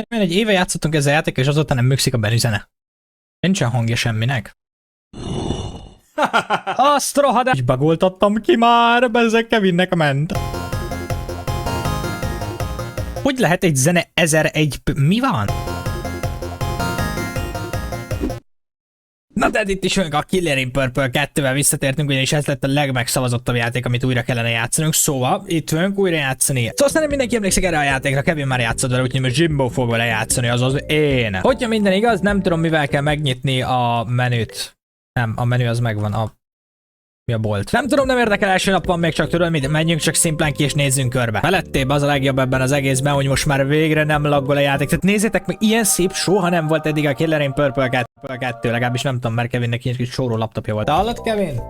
Egy éve játszottunk ezzel a játékkal, és azóta nem működik a benüzene. Nincsen hangja semminek. Azt rohadás! Így bagoltattam ki már, bezzeg Kevinnek ment. Hogy lehet egy zene 1001... Mi van? Na de itt is a Killer in Purple 2-vel visszatértünk, ugyanis ez lett a legmegszavazottabb játék, amit újra kellene játszanunk, szóval itt fogunk újra játszani. Szóval szerintem mindenki emlékszik erre a játékra, Kevin már játszott vele, úgyhogy most Jimbo fog vele játszani, azaz én. Hogyha minden igaz, nem tudom mivel kell megnyitni a menüt. Nem, a menü az megvan, mi a bolt. Nem tudom, nem érdekel, első nap van még, csak tudod mit, menjünk csak szimplán ki és nézzünk körbe. Felettébb az a legjobb ebben az egészben, hogy most már végre nem laggol a játék. Tehát nézzétek meg, ilyen szép soha nem volt eddig a Killer in Purple 2, legalábbis nem tudom, mert Kevinnek ilyen kis sóró laptopja volt. Hallod, Kevin?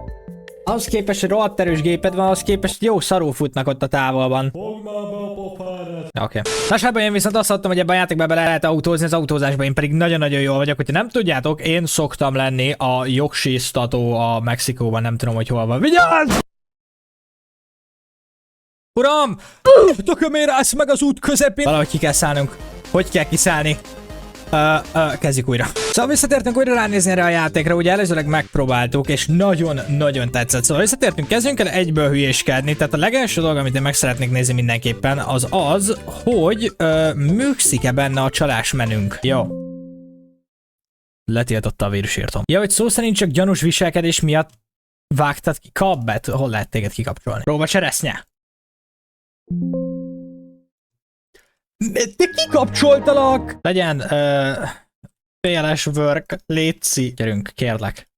Ahhoz képest, hogy rohadt erős géped van, ahhoz képest jó szarul futnak ott a távolban. Oké. Nasában én viszont azt mondtam, hogy ebben a játékban be lehet autózni, az autózásban én pedig nagyon-nagyon jól vagyok. Hogyha nem tudjátok, én szoktam lenni a jogsíztató a Mexikóban, nem tudom, hogy hol van. Vigyázz! Uram! Tökömért állsz meg az út közepén! Valahogy ki kell szállnunk. Hogy kell kiszállni? Kezdjük újra. Szóval visszatértünk újra ránézni erre a játékra, ugye előzőleg megpróbáltuk, és nagyon-nagyon tetszett. Szóval visszatértünk, kezdjünk el egyből hülyéskedni, tehát a legelső dolog, amit én meg szeretnék nézni mindenképpen, az az, hogy működik-e benne a csalás menünk. Jó. Letiltotta a vírusírtom. Ja, hogy szó szerint csak gyanús viselkedés miatt vágtad ki kabbet. Hol lehet téged kikapcsolni? Próba cseresznye. Te kikapcsoltalak! Legyen PLS work, létszi. Gyerünk, kérlek.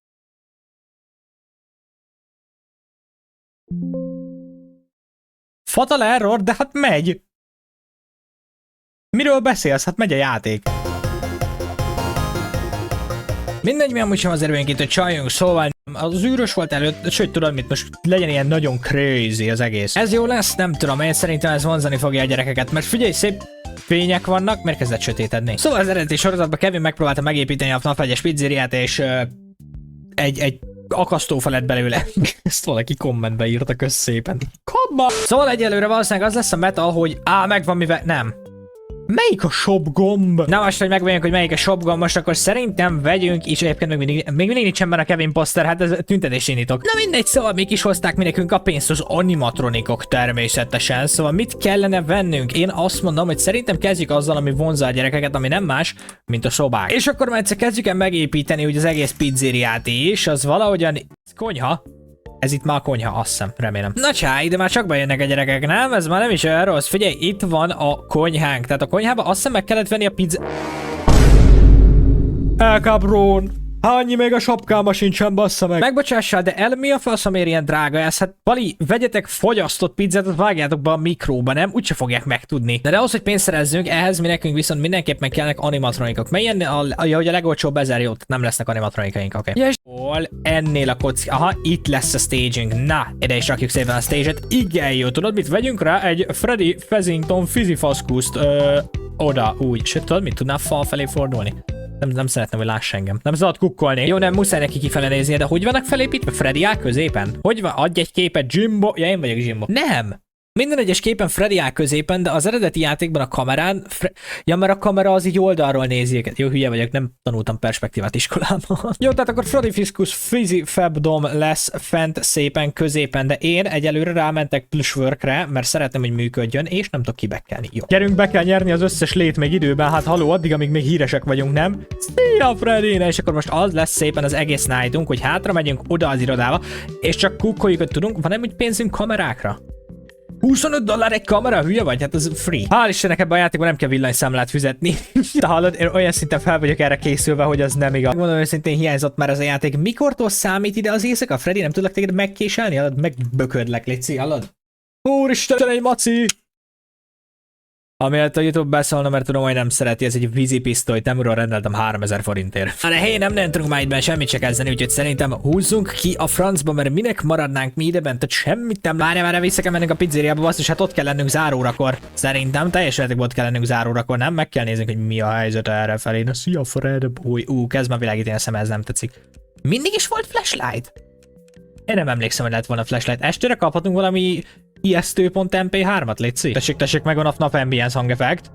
Fatal error, de hát megy. Miről beszélsz? Hát megy a játék. Mindegy, mi amúgy sem azért vagyunk itt, hogy csaljunk, szóval az űrös volt előtt, sőt tudod mit, most legyen ilyen nagyon crazy az egész. Ez jó lesz? Nem tudom, én szerintem ez vonzani fogja a gyerekeket, mert figyelj, szép fények vannak, miért kezdett sötétedni? Szóval az eredeti sorozatban Kevin megpróbálta megépíteni a FNAF 1-es pizzériát, és egy akasztófa lett belőle. Ezt valaki kommentbe írta, kösz szépen. Komba! Szóval egyelőre valószínűleg az lesz a meta, hogy megvan mivel... Nem. Melyik a shop gomb? Na most, hogy megvegyünk, hogy melyik a shop gomb, most akkor szerintem vegyünk, és egyébként még mindig nincsen benne a Kevin poszter, hát ez tüntetés indítok. Na mindegy, szóval még is hozták mi nekünk a pénzt az animatronikok természetesen, szóval mit kellene vennünk? Én azt mondom, hogy szerintem kezdjük azzal, ami vonzza a gyerekeket, ami nem más, mint a szobák. És akkor már egyszer kezdjük el megépíteni úgy az egész pizzériát is, az valahogyan... Konyha? Ez itt már a konyha, azt hiszem, remélem. Na csá, ide már csak bejönnek a gyerekek, nem? Ez már nem is olyan rossz. Figyelj, itt van a konyhánk. Tehát a konyhába azt hiszem meg kellett venni a pizza... Elkabrón! Annyi még a sapkáma sincsen, bassza meg. Megbocsássál, de mi a faszomért ilyen drága ez? Hát Pali, vegyetek fogyasztott pizzát, vágjátok be a mikróba, nem? Úgyse fogják megtudni. De ahhoz, hogy pénzt szerezzünk, ehhez mi nekünk viszont mindenképpen kellnek animatronikok. Melyen hogy a legolcsóbb 1000 jót, nem lesznek animatronikaink, oké. Okay. Hol ennél a kocka? Aha, itt lesz a staging. Na, ide is rakjuk szépen a stage-et. Igen jó, tudod mit? Vegyünk rá egy Freddy Fezington fizifaszkuszt oda, úgy. Sőt, tudod mit? Tudnál fal felé fordulni? Nem szeretném, hogy láss engem. Nem szabad kukkolni. Jó, nem muszáj neki kifele nézni, de hogy vannak felépítve? Freddy áll középen? Hogy van? Adj egy képet, Jimbo. Ja, én vagyok Jimbo. Nem! Minden egyes képen Freddy áll középen, de az eredeti játékban a kamerán... Ja, mert a kamera az így oldalról nézi őket. Jó, hülye vagyok, nem tanultam perspektívát iskolában. Jó, tehát akkor Freddy Fiskus Fizzy Fabdom lesz fent szépen középen, de én egyelőre rámentek plushworkre, mert szeretném, hogy működjön, és nem tudok kibekkelni. Jó. Gyerünk, be kell nyerni az összes lét még időben, hát haló, addig, amíg még híresek vagyunk, nem? Szia, Freddy! És akkor most az lesz szépen az egész nightunk, hogy hátra megyünk oda az irodába, és csak kukkoljuk, hogy tudunk. Van-e úgy pénzünk kamerákra? $25 egy kamera, hülye vagy? Hát ez free. Hál' Istennek ebben a játékban nem kell villanyszámlát fizetni. De hallod, én olyan szinten fel vagyok erre készülve, hogy az nem igaz. Mondom őszintén, hiányzott már ez a játék. Mikortól számít ide az éjszaka? Freddy, nem tudlak téged megkéselni? Hallod, megböködlek, léci, hallod? Úristen, egy maci! Amiért a YouTube beszólna, mert tudom, hogy nem szereti, ez egy vízipisztoly, temurról rendeltem 3000 forintért. De hé, nem tudunk már itt semmit se kezdeni, úgyhogy szerintem húzzunk ki a francba, mert minek maradnánk mi ide bent, tehát semmit nem. Várjál, vissza kell mennünk a pizzériába, basszus, hát ott kell lennünk zárórakor. Szerintem teljes értékben ott kell lennünk zárórakor, nem? Meg kell néznünk, hogy mi a helyzet erre felé. Na, szia, Fred, boy. Kezd már világítani a szem, ez nem tetszik. Mindig is volt flashlight? Én nem emlékszem, hogy lett volna flashlight. Estére kaphatunk valami ijesztő.mp3-at, létszi? Tessék, megvan a FNAF ambience hangeffekt.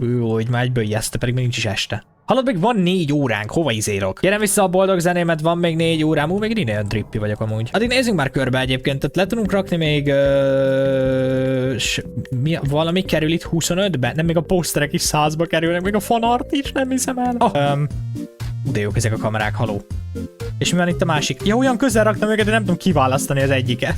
Jó, hogy már egyből ijeszte, pedig még nincs is este. Hallod, még van 4 óránk, hova izélok? Gyere vissza a boldog zenémet, van még 4 órám, még én olyan trippi vagyok amúgy. Addig nézzünk már körbe egyébként, tehát le tudunk rakni még... valami kerül itt 25-be? Nem, még a poszterek is 100-ba kerülnek, még a fanart is, nem hiszem el. De jók ezek a kamerák, haló. És mi van itt a másik? Ja, olyan közel raktam őket, de nem tudom kiválasztani az egyiket.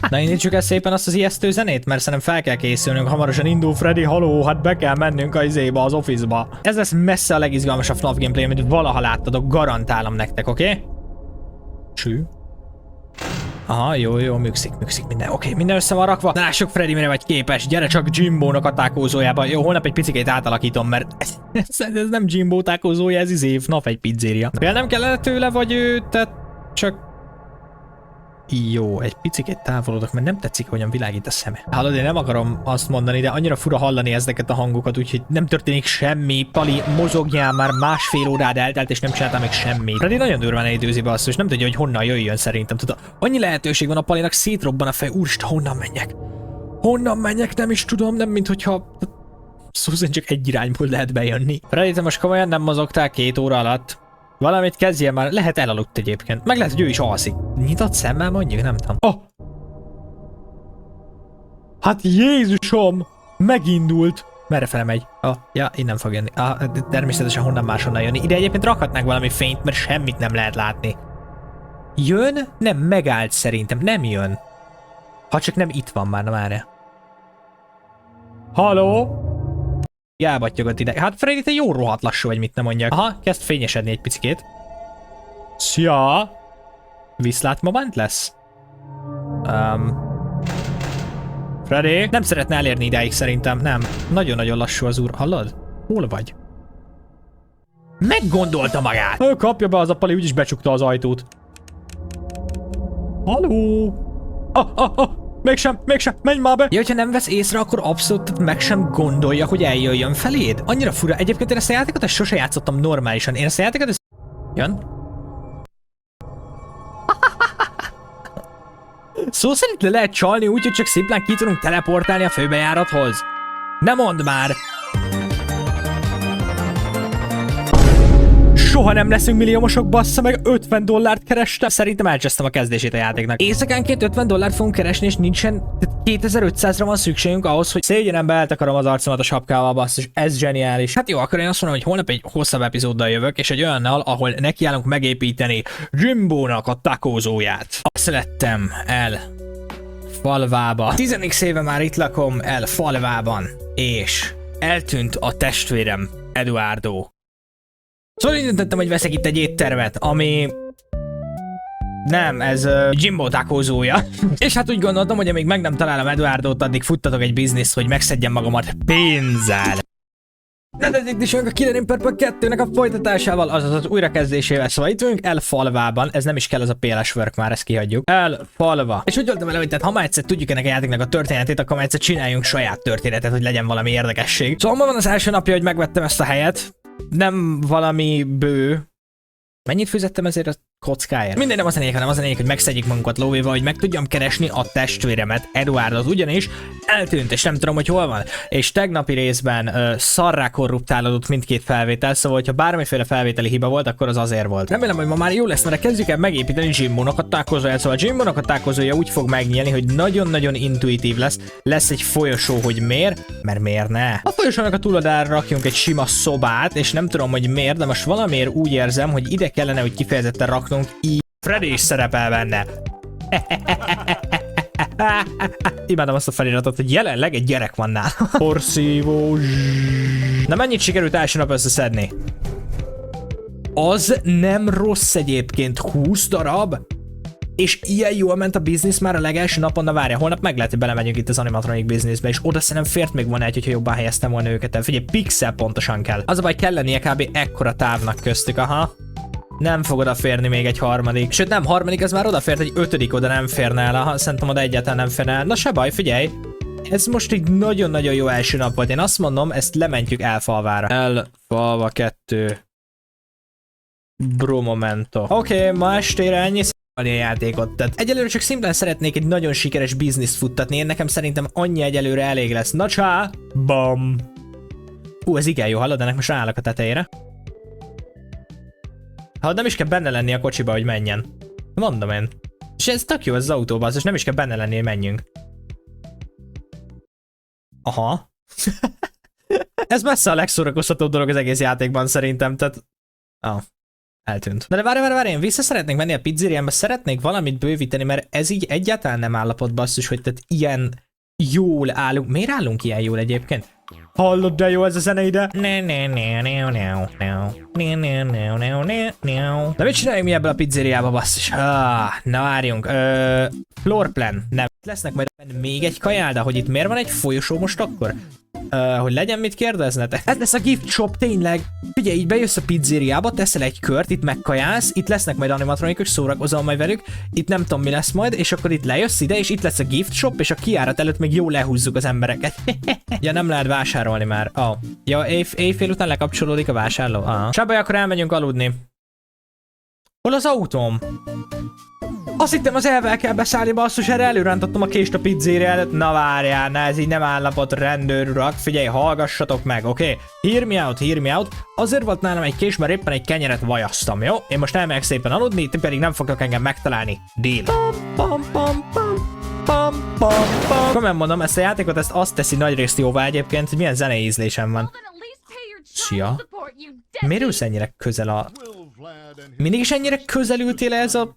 Na, indítsuk el szépen azt az ijesztő zenét, mert szerintem fel kell készülnünk, hamarosan indul Freddy, haló, hát be kell mennünk az izébe, az office-ba. Ez lesz messze a legizgalmasabb FNAF gameplay, amit valaha láttatok, garantálom nektek, oké? Sű. Aha, jó, műkszik minden. Oké, minden össze van rakva. Na, lássuk, Freddy, mire vagy képes. Gyere csak Jimbo-nak a tákózójába. Jó, holnap egy picikét átalakítom, mert ez nem Jimbo tákózója, ez FNAF egy pizzéria. Például nem kellene tőle, vagy ő, tehát csak... Jó, egy picit távolodok, mert nem tetszik, hogyan világít a szeme. Hallod, én nem akarom azt mondani, de annyira fura hallani ezeket a hangokat, úgyhogy nem történik semmi. Pali, mozogjál, már másfél órád eltelt, és nem csináltam még semmit. Freddy nagyon durván elidőzi basszus, és nem tudja, hogy honnan jöjjön szerintem. Tudod, annyi lehetőség van a Palinak, szétrobban a fej. Úristen, honnan menjek? Honnan menjek? Nem is tudom, nem mint hogyha... Szó szerint csak egy irányból lehet bejönni. Freddy, te most komolyan nem mozogtál 2 óra alatt? Valamit kezdjen már, lehet elaludt egyébként. Meg lehet, hogy ő is alszik. Nyitott szemmel mondjuk, nem tudom. Oh! Hát Jézusom! Megindult! Merre fele megy? Ja, innen fog jönni. Természetesen honnan máshonnan jönni. Ide egyébként rakhatnánk valami fényt, mert semmit nem lehet látni. Jön? Nem, megállt szerintem. Nem jön. Ha csak nem itt van már, na már. Halló? Elbattyogott ide. Hát Freddy, te jó rohadt lassú vagy, mit nem mondjak. Aha, kezd fényesedni egy picikét. Szia! Viszlát moment lesz? Freddy? Nem szeretne elérni idáig szerintem, nem. Nagyon-nagyon lassú az úr. Hallod? Hol vagy? Meggondolta magát! Ő kapja be az a Pali, úgyis becsukta az ajtót. Halló? Mégsem, menj már be! Ja, hogyha nem vesz észre, akkor abszolút meg sem gondolja, hogy eljöjjön feléd. Annyira fura. Egyébként én ezt a játékot sose játszottam normálisan. Én ezt a játékot... Jön? Szó szerint le lehet csalni úgy, hogy csak szimplán ki tudunk teleportálni a főbejárathoz. Ne mondd már! Soha nem leszünk milliómosok, bassza meg, $50 kerestem. Szerintem elcsesztem a kezdését a játéknak. Éjszakánként $50 fogunk keresni, és nincsen 2500-ra van szükségünk ahhoz, hogy szégyenembe eltakarom az arcomat a sapkával, basszus. Ez zseniális. Hát jó, akkor én azt mondom, hogy holnap egy hosszabb epizóddal jövök, és egy olyannal, ahol nekiállunk megépíteni Jimbo-nak a takózóját. Azt lettem el falvába. 10 éve már itt lakom el falvában, és eltűnt a testvérem Eduardo. Szóval én döntöttem, hogy veszek itt egy éttermet, ami... Nem, ez Jimbo takózója. És hát úgy gondoltam, hogy amíg meg nem találom Eduardót, addig futtatok egy bizniszt, hogy megszedjem magamat pénzzel. De itt is a Killer Purple 2-nek a folytatásával, azaz az újrakezdésével. Szóval itt vagyunk Elfalvában, ez nem is kell, ez a PLS work már, ezt kihagyjuk. Elfalva. És úgy voltam vele, hogy tehát, ha már egyszer tudjuk ennek a játéknak a történetét, akkor már egyszer csináljunk saját történetet, hogy legyen valami érdekesség. Szóval ma van az első napja, hogy megvettem ezt a helyet. Nem valami bő. Mennyit fizettem ezért a kockáért? Minden nem az a lényeg, hanem az a lényeg, hogy megszedjük magunkat lóvéval, hogy meg tudjam keresni a testvéremet, Eduardot, ugyanis eltűnt, és nem tudom, hogy hol van. És tegnapi részben szarrá korruptálódott mindkét felvétel, szóval, hogyha bármiféle felvételi hiba volt, akkor az azért volt. Remélem, hogy ma már jó lesz, mert kezdjük el megépíteni Jimbo-nak a tákozóját. Szóval Jimbo-nak a tákozója úgy fog megnyílni, hogy nagyon-nagyon intuitív lesz. Lesz egy folyosó, hogy miért? Mert miért ne? A folyosónak a túloldalára rakjunk egy sima szobát, és nem tudom, hogy miért, de most valamiért úgy érzem, hogy ide kellene, hogy kifejezetten raknunk így. Freddy is szerepel benne. Imádom azt a feliratot, hogy jelenleg egy gyerek van nála. Porszívó. Na, mennyit sikerült első nap összeszedni? Az nem rossz egyébként, 20 darab. És ilyen jól ment a biznisz már a legelső napon, na várja, holnap meg lehet, hogy belemegyünk itt az animatronic bizniszbe, és oda szerintem fért még volna egy, hogyha jobban helyeztem volna őket el. Figyelj, pixel pontosan kell. Az a baj, kell lennie kb. Ekkora távnak köztük, aha. Nem fog odaférni még egy harmadik. Sőt, nem, harmadik, ez már odafért, egy 5. oda nem férne el. Aha, szerintem oda egyáltalán nem férne el. Na se baj, figyelj. Ez most egy nagyon-nagyon jó első nap volt. Én azt mondom, ezt lementjük Elfalvára. Elfalva 2. Bro momento. Oké, ma estére ennyi a játékot. Tehát egyelőre csak szimplán szeretnék egy nagyon sikeres bizniszt futtatni. Én nekem szerintem annyi egyelőre elég lesz. Na csá! Bam! Ez igen jó, hallod, ennek most ráállok a tetejére. Ha nem is kell benne lenni a kocsiba, hogy menjen. Mondom én. És ez tök jó, ez az autóban, és nem is kell benne lenni, hogy menjünk. Aha. Ez messze a legszórakoztatóbb dolog az egész játékban szerintem, tehát... Eltűnt. De várj, én vissza szeretnék menni a pizzériámba, szeretnék valamit bővíteni, mert ez így egyáltalán nem állapot basszus, hogy tehát ilyen jól állunk. Miért állunk ilyen jól egyébként? Hallod, de jó ez a zene ide? Na mit csináljunk mi ebből a pizzériába, basszus? Na várjunk. Floor plan. Nem. Lesznek majd még egy kajál, de hogy itt miért van egy folyosó most akkor? Hogy legyen mit kérdeznetek. Ez lesz a gift shop, tényleg. Figyelj, így bejössz a pizzériába, teszel egy kört, itt megkajálsz, itt lesznek majd animatronikok, szórakozol majd velük, itt nem tudom mi lesz majd, és akkor itt lejössz ide, és itt lesz a gift shop, és a kijárat előtt még jól lehúzzuk az embereket. Ja, nem lehet vásárolni már. Ja, éjfél után lekapcsolódik a vásárló. Sábaj, akkor elmegyünk aludni. Hol az autóm? Azt hittem az elvel kell beszállni, basszus, erre előrántottam a kést a pizzéria előtt. Na várjál, ez így nem állapot, rendőrurak. Figyelj, hallgassatok meg, oké? Hear me out. Azért volt nálam egy kés, mert éppen egy kenyeret vajaztam, jó? Én most elmegyek szépen aludni, ti pedig nem fogtok engem megtalálni. Deal. Komolyan mondom, ezt a játékot azt teszi nagyrészt jóvá egyébként, hogy milyen zenei ízlésem van. Szia. Miért ülsz ennyire közel a... Mindig is ennyire közel ültél ez a...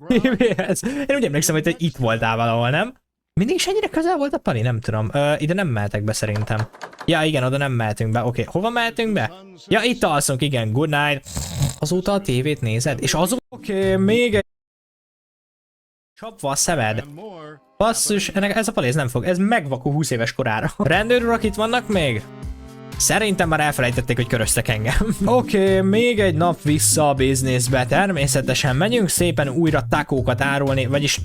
TV-hez? Én úgy emlékszem, hogy te itt voltál valahol, nem? Mindig is ennyire közel volt a pali? Nem tudom. Ide nem mehetek be szerintem. Ja, igen, oda nem mehetünk be. Oké, hova mehetünk be? Ja, itt alszunk, igen, good night. Azóta a tévét nézed? És azóta... Oké, még egy... Csapva a szemed. Basszus, ez a pali, ez nem fog. Ez megvakul 20 éves korára. Rendőrurak itt vannak még? Szerintem már elfelejtették, hogy köröztek engem. Oké, még egy nap vissza a bizniszbe. Természetesen megyünk szépen újra takókat árulni, vagyis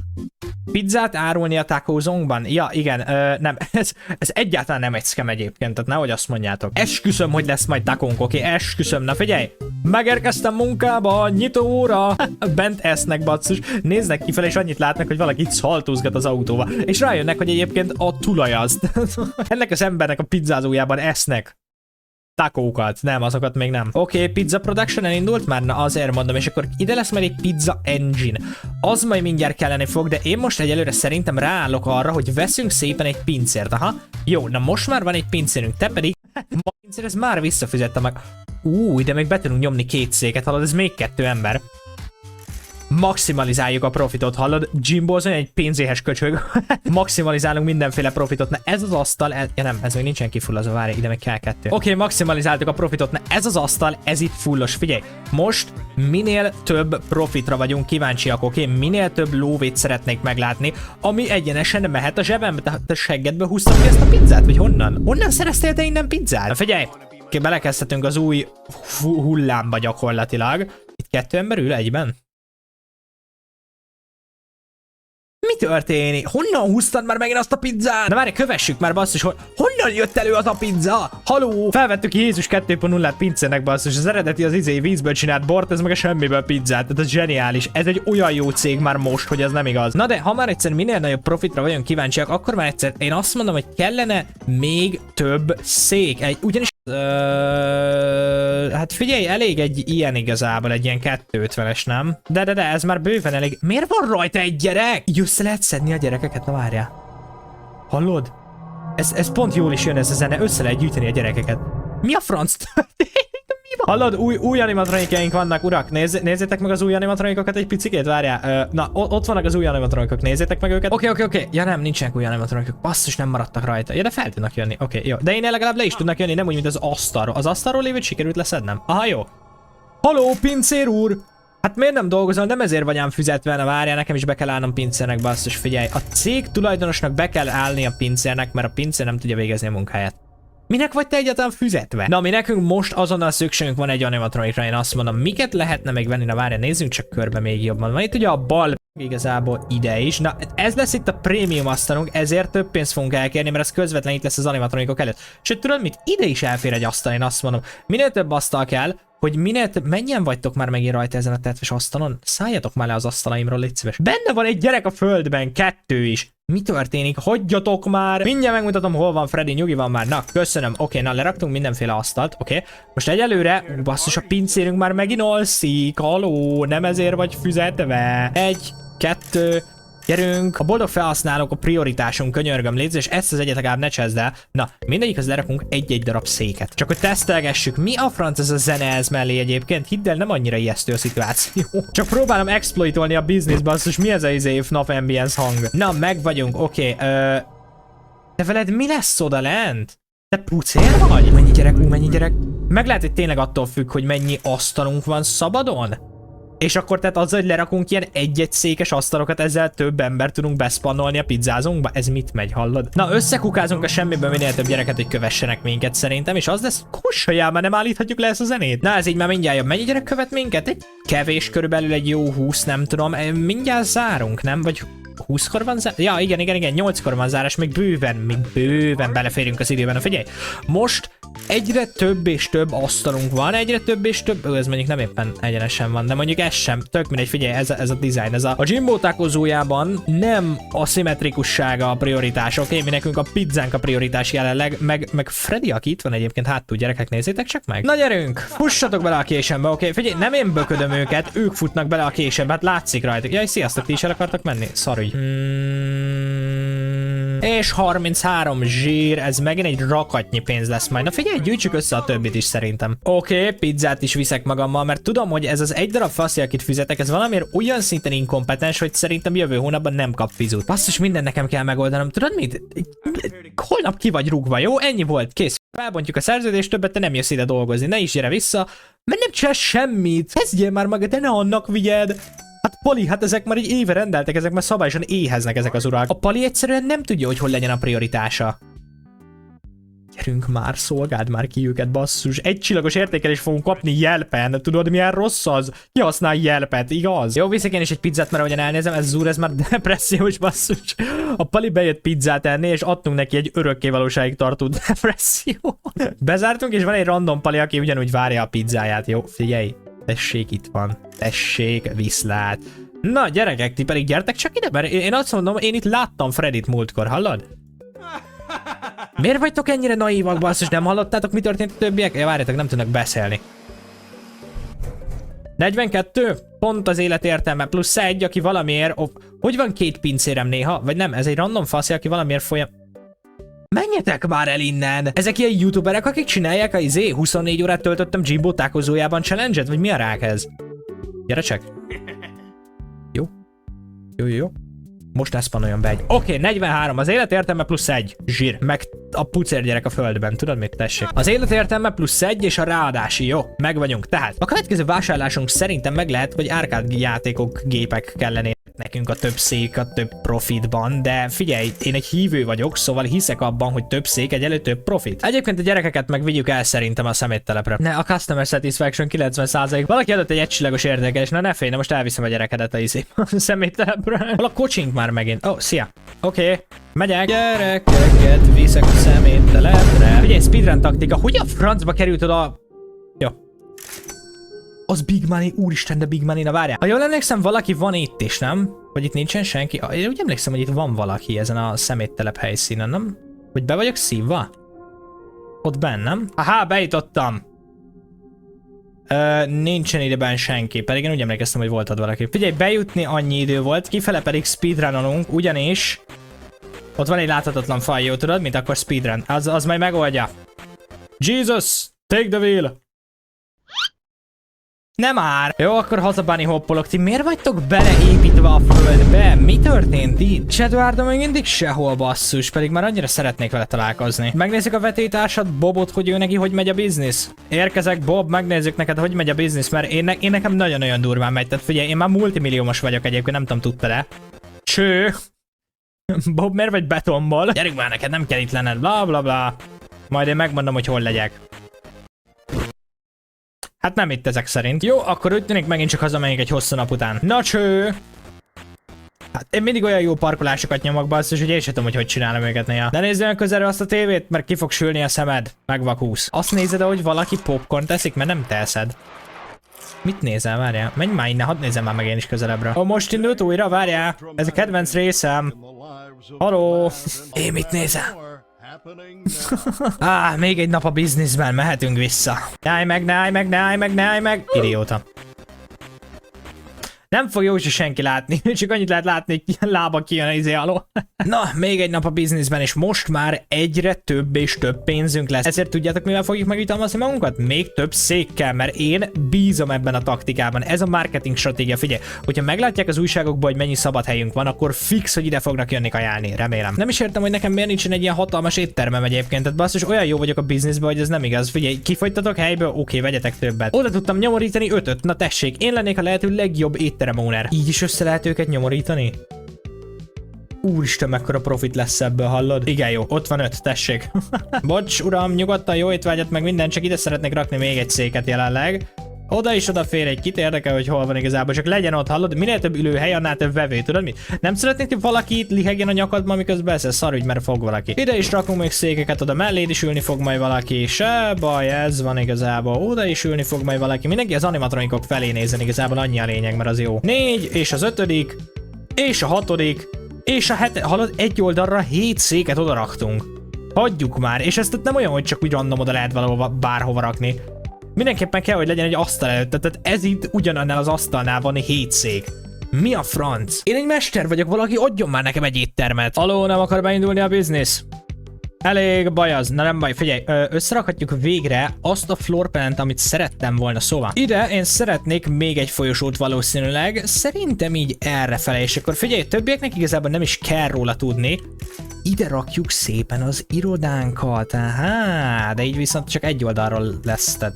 pizzát árulni a takózónkban. Ja, igen, nem, ez egyáltalán nem egy scam egyébként, tehát nehogy azt mondjátok. Esküszöm, hogy lesz majd takónk, oké? Esküszöm, na figyelj! Megérkeztem munkába, nyitóra! Bent esznek, basszus. Néznek kifelé, és annyit látnak, hogy valaki itt szaltózgat az autóba. És rájönnek, hogy egyébként a tulaj az. Ennek az embernek a pizzázójában esznek takókat. Nem, azokat még nem. Oké, pizza production elindult már? Na azért mondom, és akkor ide lesz majd egy pizza engine. Az majd mindjárt kelleni fog, de én most egyelőre szerintem ráállok arra, hogy veszünk szépen egy pincért. Aha. Jó, na most már van egy pincérünk, te pedig a pincér ez már visszafizette meg. De még be tudunk nyomni 2 széket, hallod, ez még 2 ember. Maximalizáljuk a profitot, hallod? Jimbo az olyan egy pénzéhes köcsög. Maximalizálunk mindenféle profitot. Na ez az asztal, ja nem, ez még nincsen kifullazva, várj, ide meg kell 2. Oké, maximalizáltuk a profitot. Na ez az asztal, ez itt fullos. Figyelj, most minél több profitra vagyunk kíváncsiak, oké? Minél több lóvét szeretnék meglátni, ami egyenesen mehet a zsebembe. Te seggedbe húztam ki ezt a pizzát, vagy honnan? Honnan szereztél te innen pizzát? Na figyelj, belekezdhetünk az új hullámba gyakorlatilag. Itt 2 ember ül egyben. Mi történik? Honnan húztad már megint azt a pizzát? Na várj, kövessük már, basszus, hogy honnan jött elő az a pizza? Haló? Felvettük Jézus 2.0-át pincének, basszus. Az eredeti az vízből csinált bort, ez meg a semmiből pizzát. Tehát ez zseniális. Ez egy olyan jó cég már most, hogy ez nem igaz. Na de ha már egyszer minél nagyobb profitra vagyunk kíváncsiak, akkor már egyszer én azt mondom, hogy kellene még több szék. Ugyanis hát figyelj, elég egy ilyen igazából, egy ilyen 250-es, nem? De, ez már bőven elég. Miért van rajta egy gyerek? Így össze lehet szedni a gyerekeket, na várjál. Hallod? Ez pont jól is jön ez a zene, össze lehet gyűjteni a gyerekeket. Mi a franc történik? Hallod, új animatronikaink vannak, urak, nézzétek meg az új animatronikokat egy picikét, várjál. Na, ott vannak az új animatronikok, nézzétek meg őket. Oké. Ja nem, nincsenek új animatronikok, basszus, nem maradtak rajta. Ja, de fel tudnak jönni, oké, jó. De én legalább le is tudnak jönni, nem úgy, mint az asztalról. Az asztalról lévőt sikerült leszednem. Aha, jó. Haló, pincér úr! Hát miért nem dolgozol, nem ezért vagy ám fizetve, na várjál, nekem is be kell állnom pincérnek, basszus, figyelj. A cég tulajdonosnak be kell állni a pincérnek, mert a pincér nem tudja végezni a munkáját. Minek vagy te egyáltalán fizetve? Na, mi nekünk most azonnal szükségünk van egy animatronikra, én azt mondom, miket lehetne még venni, na várjál, nézzünk csak körbe még jobban. Van itt ugye a bal igazából ide is. Na, ez lesz itt a prémium asztalunk, ezért több pénzt fogunk elkérni, mert ez közvetlen itt lesz az animatronikok előtt. Sőt, tudod mit? Ide is elfér egy asztal, én azt mondom. Minél több asztal kell, hogy minél több... Mennyien vagytok már megint rajta ezen a tetves asztalon? Szálljatok már le az asztalaimról, légy szíves. Benne van egy gyerek a földben, 2 is. Mi történik? Hagyjatok már! Mindjárt megmutatom, hol van Freddy, nyugi van már. Na, köszönöm. Oké, na leraktunk mindenféle asztalt. Oké. Most egyelőre, basszus, a pincérünk már megint alszik. Haló, nem ezért vagy füzetve. 1, 2, gyerünk. A boldog felhasználók a prioritásunk, könyörgöm, légy, és ezt az egyet legalább ne cseszd el. Na, mindegyik az lerakunk egy-egy darab széket. Csak hogy tesztelgessük, mi a franc ez a zene ez mellé egyébként? Hidd el, nem annyira ijesztő a szituáció. Csak próbálom exploitolni a bizniszbe, basszus, mi ez a FNAF ambience hang? Na, meg vagyunk, oké. Te veled mi lesz oda lent? Te pucér vagy? Mennyi gyerek, mennyi gyerek? Meg lehet, hogy tényleg attól függ, hogy mennyi asztalunk van szabadon? És akkor tehát azzal, hogy lerakunk ilyen egy-egy székes asztalokat, ezzel több ember tudunk beszpannolni a pizzázónkba? Ez mit megy, hallod? Na, összekukázunk a semmiből minél több gyereket, hogy kövessenek minket szerintem, és az lesz, kussoljál, már nem állíthatjuk le ezt a zenét. Na, ez így már mindjárt jobb. Mennyi gyerek követ minket? Egy kevés, körülbelül egy jó 20, nem tudom. Mindjárt zárunk, nem? Vagy 20-kor van zárás? Ja, igen, 8-kor van zárás, még bőven beleférünk az időben. Na figyelj, most egyre több és több asztalunk van, egyre több és több, ez mondjuk nem éppen egyenesen van, de mondjuk ez sem, tök mindegy, figyelj, ez a design, ez a Jimbo tákozójában nem a szimmetrikussága a prioritás, oké, mi nekünk a pizzánk a prioritás jelenleg, meg Freddy, aki itt van egyébként hátul, gyerekek, nézzétek csak meg. Na gyerünk, fussatok bele a késembe, oké, figyelj, nem én böködöm őket, ők futnak bele a késembe, hát látszik rajtuk. Jaj, sziasztok, ti is el akartak menni? Szarügy. És 33 zsír, ez megint egy rakatnyi pénz lesz majd. Na figyelj, gyűjtsük össze a többit is szerintem. Oké, pizzát is viszek magammal, mert tudom, hogy ez az egy darab faszi, akit fizetek, ez valamiért olyan szinten inkompetens, hogy szerintem jövő hónapban nem kap fizut. Basszus, minden nekem kell megoldanom. Tudod mit? Holnap ki vagy rúgva, jó? Ennyi volt, kész. Felbontjuk a szerződést, többet te nem jössz ide dolgozni. Ne is gyere vissza, mert nem csinálsz semmit. Kezdjél már magad, de ne annak vigyed. Hát Pali, hát ezek már egy éve rendeltek, ezek már szabályosan éheznek ezek az urak. A Pali egyszerűen nem tudja, hogy hol legyen a prioritása. Gyerünk már, szolgáld már ki őket, basszus. Egy csillagos értékelést fogunk kapni Yelpen. Tudod, milyen rossz az? Ki használ Yelpet, igaz? Jó, viszek én is egy pizzát, mert ahogyan elnézem, ez zúr, ez már depressziós, basszus. A Pali bejött pizzát enni, és adtunk neki egy örökkévalóságig tartó depresszió. Bezártunk, és van egy random Pali, aki ugyanúgy várja a pizzáját. Jó, figyelj. Tessék, itt van. Tessék, viszlát. Na, gyerekek, ti pedig gyertek csak ide, mert én azt mondom, én itt láttam Freddyt múltkor, hallod? Miért vagytok ennyire naívak, basszus? Nem hallottátok, mi történt a többiek? Ja, várjátok, nem tudnak beszélni. 42? Pont az élet értelme, plusz 1, aki valamiért... Hogy van két pincérem néha? Vagy nem, ez egy random faszi, aki valamiért Menjetek már el innen! Ezek ilyen youtuberek, akik csinálják a 24 órát töltöttem Jimbo tákozójában challenge-et? Vagy mi a rák ez? Gyere csak! Jó. Most ne szpanoljon be egy. Oké, 43, az életértelme plusz 1. Zsír, meg a pucér gyerek a földben, tudod mit, tessék? Az életértelme plusz 1 és a ráadási, jó? Meg vagyunk. Tehát a következő vásárlásunk szerintem meg lehet, hogy árkád játékok, gépek kellenének nekünk a több szék, a több profitban, de figyelj, én egy hívő vagyok, szóval hiszek abban, hogy több szék egyelő több profit. Egyébként a gyerekeket meg vigyük el szerintem a szeméttelepre. Ne, a customer satisfaction 90%. Valaki adott egy egycsillagos értékelést, na ne félj, na most elviszem a gyerekedet a szeméttelepre. Hol a coaching már megint? Oh, szia. Oké. Megyek. Gyerekeket viszek a szeméttelepre. Figyelj, speedrun taktika. Hogy a francba került oda? Jó. Az Big Money, úristen, de Big Money, na várjál. Ha jól emlékszem, valaki van itt is, nem? Vagy itt nincsen senki? Én úgy emlékszem, hogy itt van valaki ezen a szeméttelep helyszínen, nem? Vagy be vagyok szívva? Ott bennem? Aha, bejutottam. Nincsen ideben senki, pedig én úgy emlékeztem, hogy volt ott valaki. Figyelj, bejutni annyi idő volt, kifele pedig speedrunolunk, ugyanis ott van egy láthatatlan fal, jó tudod, mint akkor speedrun. Az majd megoldja. Jesus, take the wheel. Nem már! Jó, akkor hazabáni hoppolok. Ti miért vagytok beleépítve a földbe? Mi történt itt? Shadowardon még mindig sehol, basszus, pedig már annyira szeretnék vele találkozni. Megnézzük a vetélytársad, Bobot, hogy ő neki hogy megy a biznisz. Érkezek, Bob, megnézzük neked, hogy megy a biznisz, mert én nekem nagyon-nagyon durván megy. Tehát figyelj, én már multimilliómos vagyok egyébként, nem tudom, tudtad-e? Cső! Bob, miért vagy betonból? Gyerünk már, neked nem kell itt lenned, bla bla bla. Majd én megmondom, hogy hol legyek. Hát nem itt ezek szerint. Jó, akkor úgy tűnik megint csak hazamegyek egy hosszú nap után. Na cső! Hát én mindig olyan jó parkolásokat nyomok, basszus, hogy én sem tudom, hogy csinálom őket néha. Ne nézz olyan közelről azt a tévét, mert ki fog sülni a szemed. Megvakulsz. Azt nézed, hogy valaki popcorn teszik, mert nem te eszed. Mit nézel, várjál? Menj már innen, hadd nézem már meg én is közelebbről. Most indult újra, várjál. Ez a kedvenc részem. Haló! Én mit nézel? Még egy nap a bizniszben, mehetünk vissza. Ne állj meg, ne állj meg, ne állj meg, ne állj meg! Idióta. Nem fog Józsi senki látni, csak annyit lehet látni, hogy lába kijön az izé alól. Na, még egy nap a bizniszben, és most már egyre több és több pénzünk lesz. Ezért tudjátok, mivel fogjuk megjutalmazni magunkat? Még több székkel, mert én bízom ebben a taktikában. Ez a marketing stratégia. Figyelj, hogyha meglátják az újságokban, hogy mennyi szabad helyünk van, akkor fix, hogy ide fognak jönni kajálni. Remélem. Nem is értem, hogy nekem miért nincsen egy ilyen hatalmas éttermem egyébként. Tehát basszus, olyan jó vagyok a bizniszben, hogy ez nem igaz. Figyelj, kifogytatok helyből, oké, vegyetek többet. Oda tudtam nyomorítani 5-öt. Na tessék, én lennék a lehető legjobb étterem owner. Így is össze lehet őket nyomorítani? Úristen, mekkora profit lesz ebből, hallod? Igen, jó, ott van 5, tessék. Bocs, uram, nyugodtan, jó étvágyat, meg minden, csak ide szeretnék rakni még egy széket jelenleg. Oda is odafér egy, kit érdekel, hogy hol van igazából, csak legyen ott, hallod? Minél több ülőhely, annál több vevő, tudod mit? Nem szeretnék, hogy valaki itt lihegjen a nyakadban, miközben ez szarügy, mert fog valaki. Ide is rakunk még székeket, oda melléd is ülni fog majd valaki, se baj, ez van igazából. Oda is ülni fog majd valaki, mindenki az animatronikok felé nézzen, igazából annyi a lényeg, mert az jó. 4, és az 5. és a 6. és a 7. Hallod, egy oldalra 7 széket oda raktunk. Hagyjuk már, és ezt nem olyan, hogy csak úgy random oda lehet valahova bárhova rakni. Mindenképpen kell, hogy legyen egy asztal előtt, tehát ez itt ugyanannál az asztalnál van 7 szék. Mi a franc? Én egy mester vagyok, valaki adjon már nekem egy éttermet. Aló, nem akar beindulni a biznisz? Elég baj az, na nem baj, figyelj, összerakhatjuk végre azt a floorplant, amit szerettem volna, szóval. Ide én szeretnék még egy folyosót valószínűleg, szerintem így errefele, és akkor figyelj, többieknek igazából nem is kell róla tudni. Ide rakjuk szépen az irodánkat, de így viszont csak egy oldalról lesz, tehát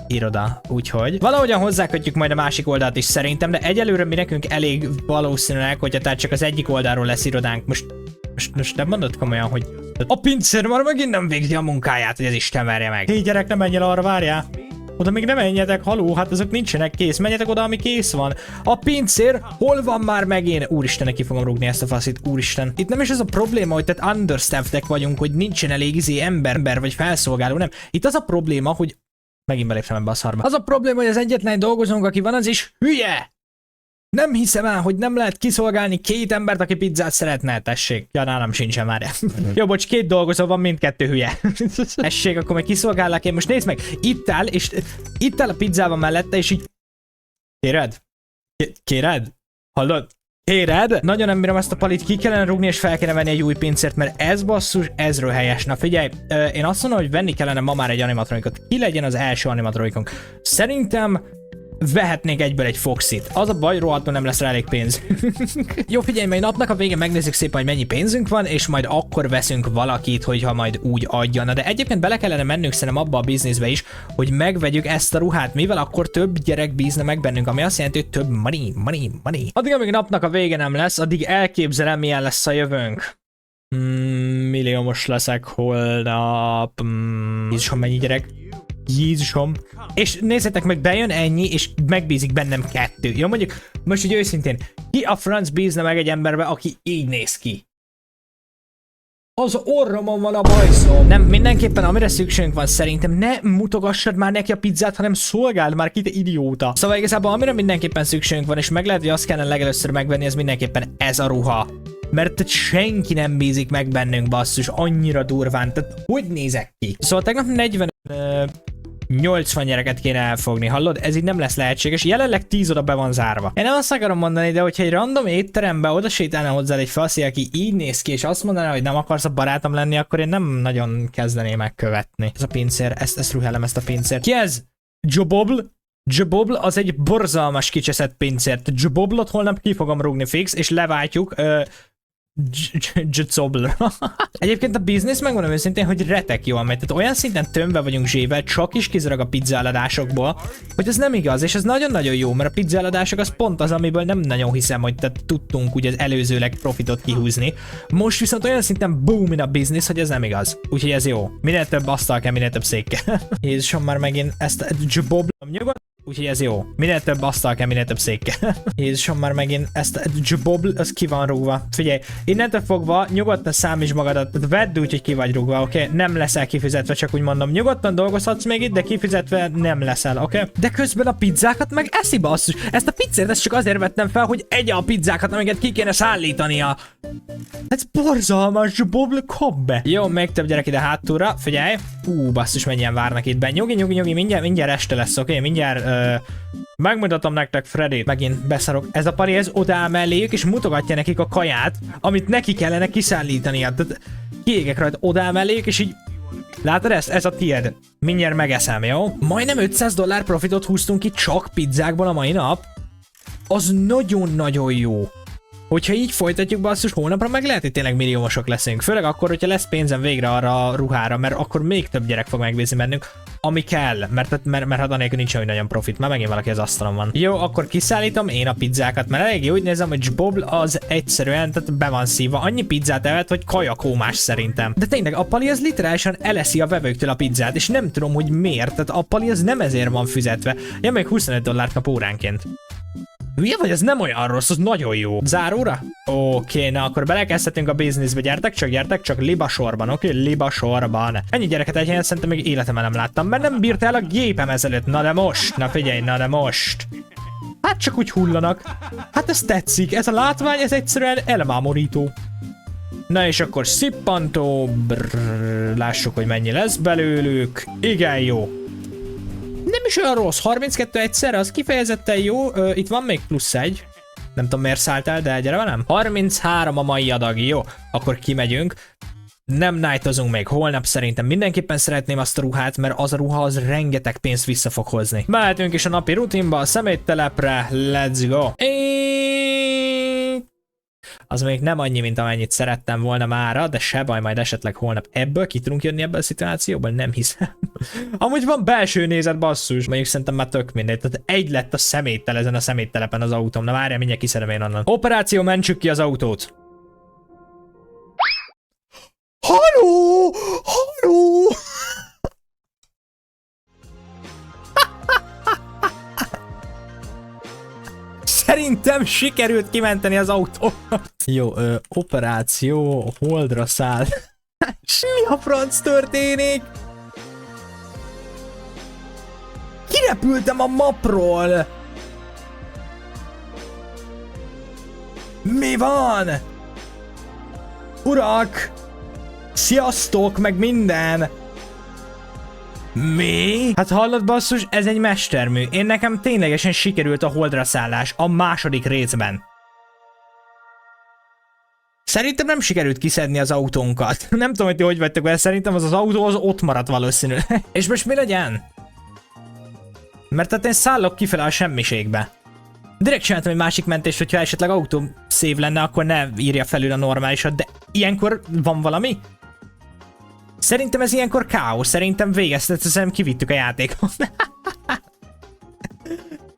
iroda, úgyhogy valahogyan hozzákötjük majd a másik oldalt is szerintem, de egyelőre mi nekünk elég valószínűleg, hogyha tehát csak az egyik oldalról lesz irodánk. Most nem mondod komolyan, hogy a pincér már megint nem végzi a munkáját, hogy az Isten verje meg. Hé gyerek, nem menj el arra, várjál. Oda még nem menjetek, haló, hát azok nincsenek kész, menjetek oda, ami kész van. A pincér, hol van már megint? Úristen, neki fogom rúgni ezt a faszit, úristen. Itt nem is az a probléma, hogy tehát understaffed vagyunk, hogy nincsen elég ember vagy felszolgáló, nem. Itt az a probléma, hogy megint beléptem ebbe a szarba. Az a probléma, hogy az egyetlen dolgozónk, aki van, az is hülye! Nem hiszem el, hogy nem lehet kiszolgálni 2 embert, aki pizzát szeretne, tessék. Ja, nálam sincsen már. Jó, bocs, 2 dolgozó van, mindkettő hülye. Tessék, akkor meg kiszolgállak én. Most nézd meg, itt áll, és itt áll a pizzával mellette, és így... Kéred? Kéred? Hallod? Kéred? Nagyon nem bírom ezt a palit, ki kellene rúgni, és fel kellene venni egy új pincért, mert ez basszus, ezről helyes. Na figyelj, én azt mondom, hogy venni kellene ma már egy animatronikot. Ki legyen az első animatronikunk? Szerintem vehetnék egyből egy Foxit. Az a baj, rohadtul nem lesz rá elég pénz. Jó, figyelj, majd napnak a végén megnézzük szépen, hogy mennyi pénzünk van, és majd akkor veszünk valakit, hogyha majd úgy adja. Na de egyébként bele kellene mennünk szerintem abba a bizniszbe is, hogy megvegyük ezt a ruhát, mivel akkor több gyerek bízna meg bennünk, ami azt jelenti, hogy több money. Addig, amíg napnak a vége nem lesz, addig elképzelem, milyen lesz a jövőnk. Milliómos leszek holnap. Jézusom, mennyi gyerek? Jézusom. És nézzétek meg, bejön ennyi, és megbízik bennem 2. Jó, mondjuk, most úgy őszintén, ki a franc bízna meg egy emberbe, aki így néz ki? Az orromon van a bajszom. Nem, mindenképpen amire szükségünk van szerintem, ne mutogassad már neki a pizzát, hanem szolgáld már ki, te idióta. Szóval igazából amire mindenképpen szükségünk van, és meg lehet, hogy azt kellene legelőször megvenni, ez mindenképpen ez a ruha. Mert senki nem bízik meg bennünk, basszus, annyira durván, tehát hogy nézek ki? Szóval tegnap 80 gyereket kéne elfogni, hallod? Ez így nem lesz lehetséges, jelenleg 10 oda be van zárva. Én nem azt akarom mondani, de hogyha egy random étterembe oda sétálna hozzá egy faszi, aki így néz ki, és azt mondaná, hogy nem akarsz a barátom lenni, akkor én nem nagyon kezdeném megkövetni. Ez a pincér, ezt ruhálom, ezt a pincér. Ki ez? Jobobl? Jobobl az egy borzalmas kicseszett pincért. Joboblot holnap ki fogom rúgni fix, és leváltjuk Egyébként a biznisz, megmondom őszintén, hogy retek jól megy. Tehát olyan szinten tömve vagyunk zsével, csak is kizarag a pizzaeladásokból, hogy ez nem igaz, és ez nagyon-nagyon jó, mert a pizzaeladások az pont az, amiből nem nagyon hiszem, hogy tudtunk ugye az előzőleg profitot kihúzni. Most viszont olyan szinten boom in a biznisz, hogy ez nem igaz. Úgyhogy ez jó. Minél több asztal kell, minél több szék kell. Jézusom, már megint ezt a joboblom nyugodt. Úgyhogy ez jó. Minél több asztal kell, minél több szék kell. Jézusom, már megint ezt a Jbobl, az ki van rúgva. Figyelj, innentől fogva nyugodtan számíts magadat, vedd úgy, hogy ki vagy rúgva, oké? Nem leszel kifizetve, csak úgy mondom. Nyugodtan dolgozhatsz még itt, de kifizetve nem leszel, oké? De közben a pizzákat meg eszi, basszus. Ezt a pizzát ezt csak azért vettem fel, hogy egye a pizzákat, amiket ki kéne szállítania. Ez borzalmas, Jbobl, kap be. Jó, még több gyerek ide hátulra. Figyelj. Basszus, mennyien várnak itt be. Nyugi, mindjárt este lesz, oké? Mindjárt megmutatom nektek Freddyt. Megint beszarok. Ez a pari, ez odaáll melléjük, és mutogatja nekik a kaját, amit neki kellene kiszállítania. Tehát kiégek rajta, odaáll melléjük, és így... Látod ezt? Ez a tied. Mindjárt megeszem, jó? Majdnem $500 profitot húztunk ki csak pizzákból a mai nap. Az nagyon-nagyon jó. Hogyha így folytatjuk, basszus, holnapra meg lehet, hogy tényleg milliómosok leszünk. Főleg akkor, hogyha lesz pénzem végre arra a ruhára, mert akkor még több gyerek fog megvézni bennünk, ami kell, mert hát anélkül nincs olyan nagyon profit. Már megint valaki az asztalon van. Jó, akkor kiszállítom én a pizzákat, mert elég úgy nézem, hogy Jbobl az egyszerűen, tehát be van szívva. Annyi pizzát evett, hogy kajakómás szerintem. De tényleg, a pali az literálisan eleszi a vevőktől a pizzát, és nem tudom, hogy miért. Tehát a pali az nem ezért van fizetve. Ja, még $25 kap óránként. Hülye vagy, ez nem olyan rossz, az nagyon jó. Záróra? Oké, na akkor belekezdhetünk a bizniszbe. Gyertek csak liba sorban, oké? Liba sorban. Ennyi gyereket egy helyen szerintem még életemben nem láttam, mert nem bírta el a gépem ezelőtt. Na de most, na figyelj, na de most. Hát csak úgy hullanak. Hát ez tetszik, ez a látvány, ez egyszerűen elmámorító. Na és akkor szippantó, lássuk, hogy mennyi lesz belőlük. Igen, jó. Nem is olyan rossz, 32 egyszerre, az kifejezetten jó. Itt van még plusz egy. Nem tudom miért szálltál, de gyere velem. 33 a mai adag, jó. Akkor kimegyünk. Nem nightozunk még holnap, szerintem mindenképpen szeretném azt a ruhát, mert az a ruha az rengeteg pénzt vissza fog hozni. Mehetünk is a napi rutinba, a szeméttelepre, let's go. Az még nem annyi, mint amennyit szerettem volna mára, de se baj, majd esetleg holnap ebből ki tudunk jönni ebből a szituációból, nem hiszem. Amúgy van belső nézet, basszus, mondjuk szerintem már tök mindegy, tehát egy lett a szeméttel ezen a szeméttelepen az autóm, na várjál, mindjárt kiszedem én onnan. Operáció, mentsük ki az autót. Halló! Halló! Szerintem sikerült kimenteni az autót. Jó, operáció, holdra száll. Mi a franc történik? Kirepültem a mapról. Mi van? Urak! Sziasztok, meg minden! Mi? Hát hallod, basszus, ez egy mestermű. Én nekem ténylegesen sikerült a holdra szállás a második részben. Szerintem nem sikerült kiszedni az autónkat. Nem tudom, hogy ti hogy vagytok vele, szerintem az autó az ott maradt valószínűleg. És most mi legyen? Mert hát én szállok kifele a semmiségbe. Direkt csináltam egy másik mentést, hogyha esetleg autó szép lenne, akkor ne írja felül a normálisat, de ilyenkor van valami? Szerintem ez ilyenkor káosz, szerintem végeztetően kivittük a játékot.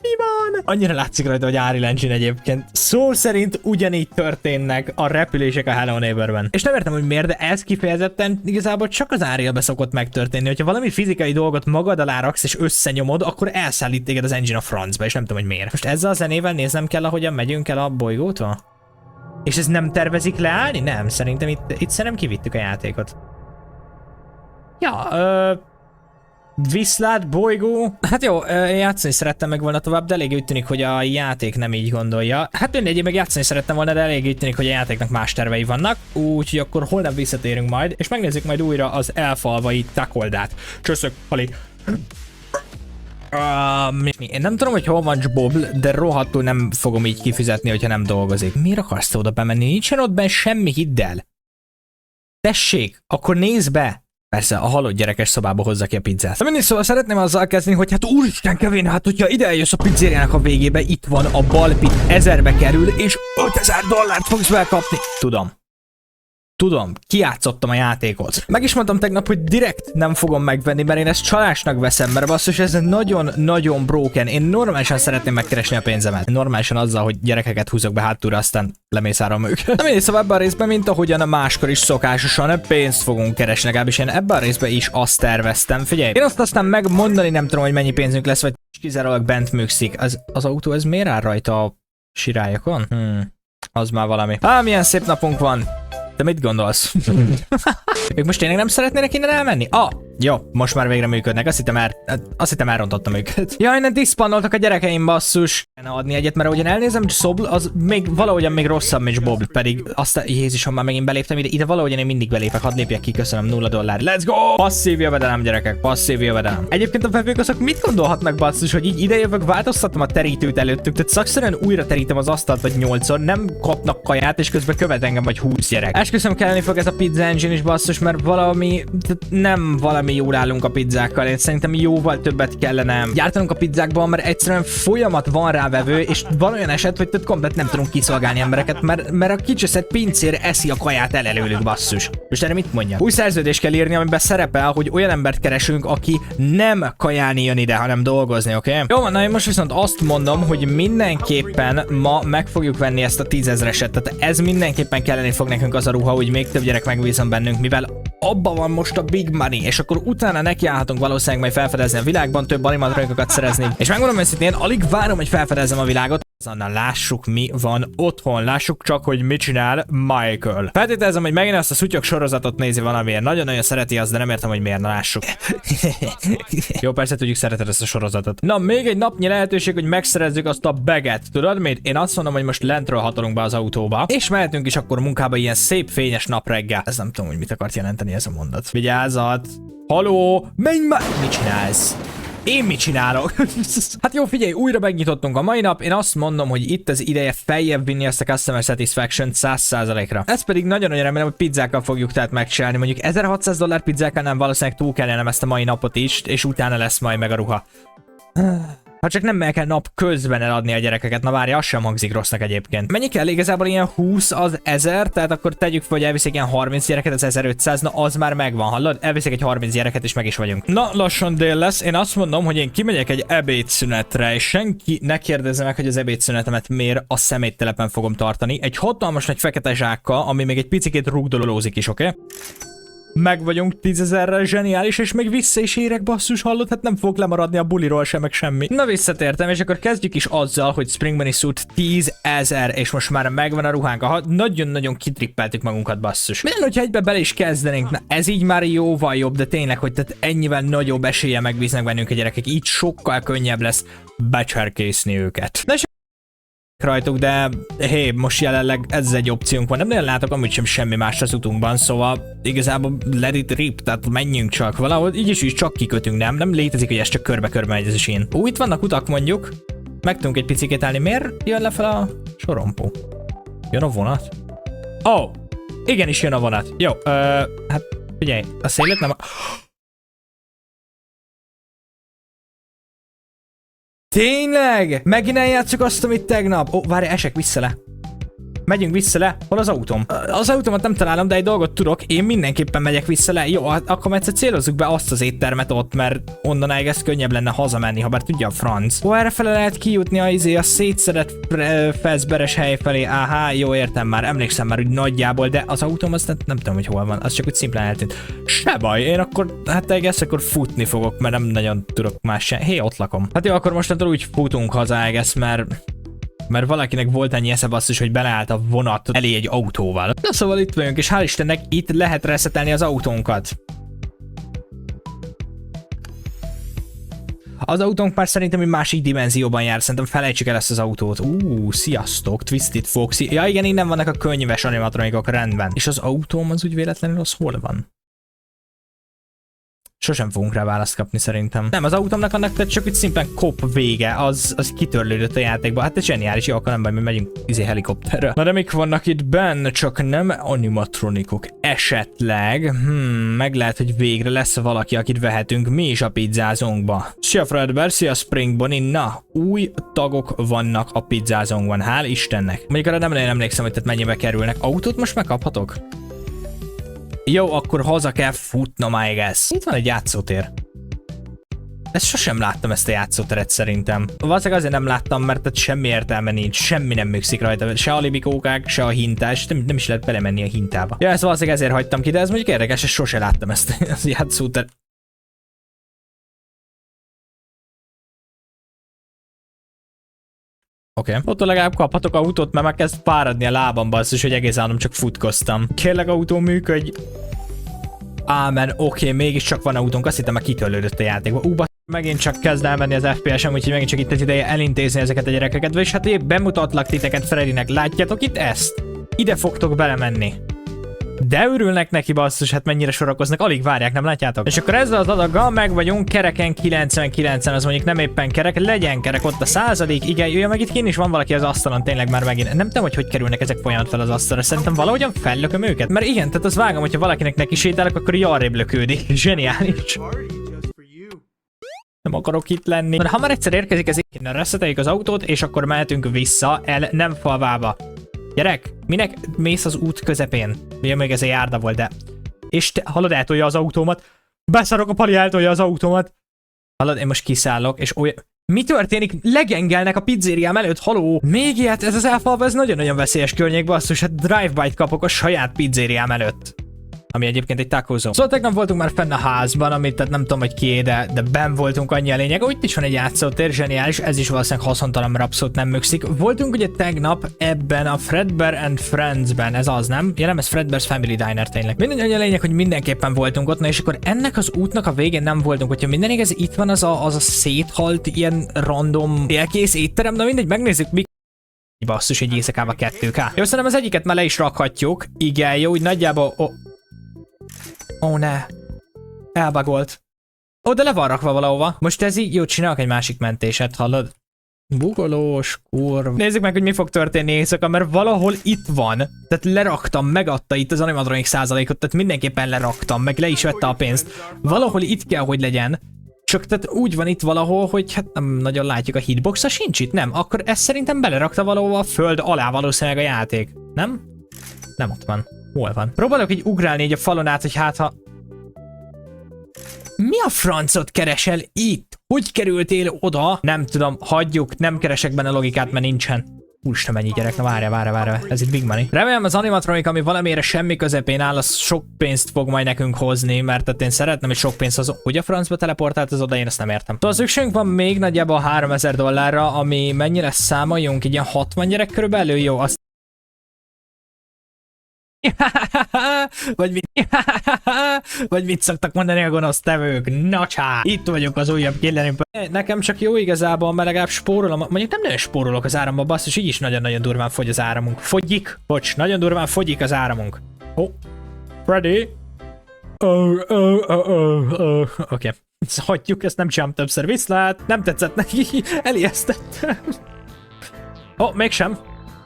Mi van? Annyira látszik rajta, hogy Unreal Engine egyébként. Szó szerint ugyanígy történnek a repülések a Hello Neighborben. És nem értem, hogy miért, de ez kifejezetten igazából csak az Unrealbe szokott megtörténni. Hogyha valami fizikai dolgot magad alá raksz és összenyomod, akkor elszállít téged az engine a francba, és nem tudom, hogy miért. Most ezzel a zenével néznem kell, ahogyan megyünk el a bolygótól? És ez nem tervezik leállni? Nem, szerintem itt szerintem kivittük a játékot. Ja, viszlát, bolygó. Hát jó, játszani szerettem meg volna tovább, de elég úgy tűnik, hogy a játék nem így gondolja. Hát mindegy, én meg játszani szerettem volna, de elég úgy tűnik, hogy a játéknak más tervei vannak. Úgyhogy akkor holnap visszatérünk majd, és megnézzük majd újra az elfalvai takoldát. Csöszök, Pali. Én nem tudom, hogy hol van Jbobl, de rohadtul nem fogom így kifizetni, hogyha nem dolgozik. Miért akarsz te oda bemenni? Nincsen ott benn semmi, hidd el. Tessék, akkor nézd be. Persze, a halott gyerekes szobába hozza ki a pizzát. Mindig szóval szeretném azzal kezdeni, hogy hát úristen Kevin, hát hogyha ide eljössz a pizzériának a végébe, itt van a balpit, 1000-be kerül, és $5000 fogsz belkapni. Tudom, kijátszottam a játékot. Meg is mondtam tegnap, hogy direkt nem fogom megvenni, mert én ezt csalásnak veszem, mert basszus, ez nagyon broken. Én normálisan szeretném megkeresni a pénzemet. Normálisan azzal, hogy gyerekeket húzok be hátulra, aztán lemészárom őket. Nem én szóval ebben a részben, mint ahogyan a máskor is szokásosan pénzt fogunk keresni, legalábbis én ebben a részben is azt terveztem. Figyelj, én azt aztán megmondani nem tudom, hogy mennyi pénzünk lesz, vagy És kizárólag bent műkszik. Az autó, ez miért áll rajta a sirályokon? Az már valami. Milyen szép napunk van. Te mit gondolsz? Ők most tényleg nem szeretnének innen elmenni? Jó, most már végre működnek. Azt hittem elrontottam őket. Jaj, ne diszpannoltak a gyerekeim, basszus. Kellene adni egyet, mert ahogyan elnézem, Sobl az még valahogyan még rosszabb, mint Bob, pedig Jézusom, már megint beléptem ide valahogyan én mindig belépek, hadd lépjek ki, köszönöm, $0. Let's go! Passzív jövedelem, gyerekek, passzív jövedelem. Egyébként a vevők azok mit gondolhatnak, basszus, hogy így idejövök, változtatom a terítőt előttük, tehát szakszerűen újra terítem az asztalt vagy 8-szor, nem kapnak kaját, és közben követ engem vagy 20 gyerek. Esküszöm, kelleni fog ez a pizza engine is, basszus, mert nem valami jól állunk a pizzákkal. Én szerintem jóval többet kellene gyártanunk a pizzákban, mert egyszerűen folyamat van rá vevő, és van olyan eset, hogy komplet nem tudunk kiszolgálni embereket, mert a kicseszett pincér eszi a kaját el előlük, basszus. Most erre mit mondja? Új szerződést kell írni, amiben szerepel, hogy olyan embert keresünk, aki nem kajálni jön ide, hanem dolgozni, oké? Jó van, na én most viszont azt mondom, hogy mindenképpen ma meg fogjuk venni ezt a 10 000-eset, tehát ez mindenképpen kelleni fog nekünk az a ruha, hogy még több gyerek megbízom bennünk, mivel abban van most a big money, és akkor utána nekiállhatunk valószínűleg majd felfedezni a világban, több animatronicokat szerezni. És megmondom őszintén, alig várom, hogy felfedezzem a világot. Azonnal lássuk, mi van otthon. Lássuk csak, hogy mit csinál Michael. Feltételezem, hogy megint ezt a szutyok sorozatot nézi valamiért. Nagyon-nagyon szereti azt, de nem értem, hogy miért. Na lássuk. Jó, persze tudjuk, szereted ezt a sorozatot. Na, még egy napnyi lehetőség, hogy megszerezzük azt a baget. Tudod mit? Én azt mondom, hogy most lentről hatolunk be az autóba, és mehetünk is akkor munkába ilyen szép fényes napreggel. Ez nem tudom, hogy mit akart jelenteni ez a mondat. Vigyázat! Haló! Menj már! Mit csinálsz? Én mit csinálok? Hát jó, figyelj, újra megnyitottunk a mai nap, én azt mondom, hogy itt az ideje feljebb vinni ezt a Customer Satisfaction 100%-ra. Ezt pedig nagyon-nagyon remélem, hogy pizzákkal fogjuk tehát megcsinálni. Mondjuk $1600 pizzákkal nem valószínűleg túl kellene ezt a mai napot is, és utána lesz majd meg a ruha. Ha csak nem kell nap közben eladni a gyerekeket, na várja, az sem hangzik rossznak egyébként. Mennyi kell igazából ilyen 20 az 1000, tehát akkor tegyük fel, hogy elviszik ilyen 30 gyereket, az 1500, na az már megvan, hallod? Elviszik egy 30 gyereket és meg is vagyunk. Na, lassan dél lesz, én azt mondom, hogy én kimegyek egy ebédszünetre, és senki ne kérdezze meg, hogy az ebédszünetemet miért a szeméttelepen fogom tartani. Egy hatalmas nagy fekete zsákkal, ami még egy picikét rugdolózik is, oké? Meg vagyunk 10 000-rel, zseniális, és még vissza is érek, basszus, hallod? Hát nem fogok lemaradni a buliról sem, meg semmi. Na, visszatértem, és akkor kezdjük is azzal, hogy Spring Bunny Suit 10 000, és most már megvan a ruhánk. Aha, nagyon-nagyon kitrippeltük magunkat, basszus. Milyen, hogyha egybe bele is kezdenénk? Na, ez így már jóval jobb, de tényleg, hogy tehát ennyivel nagyobb eséllyel megbíznak bennünk a gyerekek. Így sokkal könnyebb lesz becserkészni őket. Na, és rajtuk, de hé, most jelenleg ez egy opciónk van. Nem nagyon látok amúgy sem semmi más az utunkban, szóval igazából let it rip, tehát menjünk csak valahol, így is csak kikötünk, nem létezik, hogy ez csak körbe-körbe megy ez is én. Itt vannak utak mondjuk, meg tudunk egy picit állni, miért jön le fel a sorompó? Jön a vonat? Igenis jön a vonat. Jó, hát figyelj, a szélet nem... Tényleg? Megint eljátszuk azt, amit tegnap. Várj, esek vissza le. Megyünk vissza le. Hol az autóm? Az autómat nem találom, de egy dolgot tudok. Én mindenképpen megyek vissza le. Jó, akkor egyszer célozzuk be azt az éttermet ott, mert onnan ez könnyebb lenne hazamenni, ha bár tudja a franc. Errefele lehet kijutni a szétszedett feszberes hely felé. Áhá, jó, értem már. Emlékszem már úgy nagyjából, de az autóm azt nem tudom, hogy hol van. Az csak úgy szimplán eltűnt. Se baj, én akkor, hát akkor futni fogok, mert nem nagyon tudok más sem. Hé, ott lakom. Hát jó, akkor mostantól úgy futunk haza, mert valakinek volt ennyi esze, basszus, hogy beleállt a vonat elé egy autóval. Na szóval itt vagyunk, és hál' Istennek itt lehet reszetelni az autónkat. Az autónk már szerintem egy másik dimenzióban jár, szerintem felejtsük el ezt az autót. Sziasztok, Twisted Foxy. Ja igen, innen vannak a könyves animatronikok, rendben. És az autóm az úgy véletlenül az hol van? Sosem fogunk rá választ kapni szerintem. Nem, az autómnak annak tehát csak úgy szimplán kop vége, az kitörlődött a játékba. Hát ez zseniális, jó, akkor nem baj, mi megyünk helikopterre. Na de mik vannak itt benne, csak nem animatronikok. Esetleg, meg lehet, hogy végre lesz valaki, akit vehetünk mi is a pizzázónkba. Szia Fredbear, szia Spring Bunny, na, új tagok vannak a pizzázónkban, hál' Istennek. Mondjuk arra nem nagyon emlékszem, hogy tehát mennyibe kerülnek. Autót most megkaphatok? Jó, akkor haza kell futnom, I guess. Itt van egy játszótér. Ezt sosem láttam, ezt a játszóteret szerintem. Valószínűleg azért nem láttam, mert semmi értelme nincs, semmi nem működik rajta. Se a libikókák, se a hintás, nem is lehet belemenni a hintába. Ja, ezt valószínűleg ezért hagytam ki, de ez mondjuk érdekes, és sose láttam ezt a játszóteret. Oké. Ott legalább kaphatok autót, mert már kezd fáradni a lábam, basszus, hogy egész állam csak futkoztam. Kérlek, autó működj. Ámen, oké, mégiscsak van autónk, azt hittem már kitörlődött a játékba. Megint csak kezd elmenni az FPS-em, úgyhogy megint csak itt az ideje elintézni ezeket a gyerekeket. Vagyis hát épp bemutatlak titeket Freddynek, látjátok itt ezt? Ide fogtok belemenni. De örülnek neki, basszus, hát mennyire sorakoznak, alig várják, nem látjátok? És akkor ezzel az adaggal meg vagyunk kereken 99-en, az mondjuk nem éppen kerek, legyen kerek ott a századik, igen, jöjjön meg itt kint is van valaki az asztalon, tényleg már megint. Nem tudom, hogy kerülnek ezek folyamat fel az asztalra, szerintem valahogyan fellököm őket, mert igen, tehát az vágom, hogyha valakinek neki sétálok, akkor így arrébb lökődik. Zseniális. Nem akarok itt lenni. Ha már egyszer érkezik ez így, reszeteljük az autót, és akkor mehetünk vissza el nem falvába. Gyerek, minek mész az út közepén? Ugye még ez a járda volt, de... És te, hallod, eltolja az autómat. Beszarok, a Pali eltolja az autómat. Hallod, én most kiszállok, és olyan... Mi történik? Legengelnek a pizzériám előtt, haló! Még ilyet, ez az elfalva, ez nagyon-nagyon veszélyes környék, basszus, hát drive-by-t kapok a saját pizzériám előtt. Ami egyébként egy tacozó. Szóval tegnap voltunk már fenn a házban, amit tehát nem tudom, hogy kié, de benn voltunk, annyi a lényeg. Úgy is van egy játszótér, zseniális, ez is valószínűleg haszontalan, mert abszolút nem működik. Voltunk ugye tegnap ebben a Fredbear and Friends-ben, ez az, nem? Ja nem, ez Fredbear's Family Diner tényleg. Mindegy, annyi a lényeg, hogy mindenképpen voltunk ott, na és akkor ennek az útnak a végén nem voltunk, hogyha minden igaz, itt van az a széthalt, ilyen random élkész étterem, na mindegy, megnézzük mi. Basszus, egy éjszakába 2K. Jó, szerintem az egyiket már le is rakhatjuk. Igen, jó, úgy nagyjából... Ó, ne. Elbagolt. Ó, de le van rakva valahova. Most ez így, jó, csinálok egy másik mentéset, hallod? Bugolós, kurva. Nézzük meg, hogy mi fog történni éjszaka, mert valahol itt van. Tehát leraktam, megadta itt az animatronik százalékot, tehát mindenképpen leraktam, meg le is vette a pénzt. Valahol itt kell, hogy legyen. Csak tehát úgy van itt valahol, hogy hát nem nagyon látjuk, a hitboxa sincs itt, nem? Akkor ezt szerintem belerakta valahol a föld alá valószínűleg a játék. Nem? Nem ott van. Hol van? Próbálok így ugrálni így a falon át, hogy hát ha... Mi a francot keresel itt? Hogy kerültél oda? Nem tudom, hagyjuk, nem keresek benne logikát, mert nincsen. Úristen, mennyi gyerek, na várja, ez itt big money. Remélem az animatronik, ami valamire semmi közepén áll, az sok pénzt fog majd nekünk hozni, mert tehát én szeretném, hogy sok pénzt az... Hogy a francba teleportált az oda, én ezt nem értem. Szóval szükségünk van még nagyjából $3000, ami mennyire számoljunk, így ilyen 60 gyerek körülbelül, jó, azt vagy mit szoktak mondani a gonosz tevők? Nacsá! Itt vagyok az újabb killerünk. Nekem csak jó igazából, mert legalább spórolom. Mondjuk nem nagyon spórolok az áramba, basszus, így is nagyon-nagyon durván fogy az áramunk. Fogyik? Bocs, nagyon durván fogyik az áramunk. Oh, Freddy? Oké. Hagyjuk, ezt nem csinálom többször, viszlát. Nem tetszett neki, elijesztettem. Mégsem.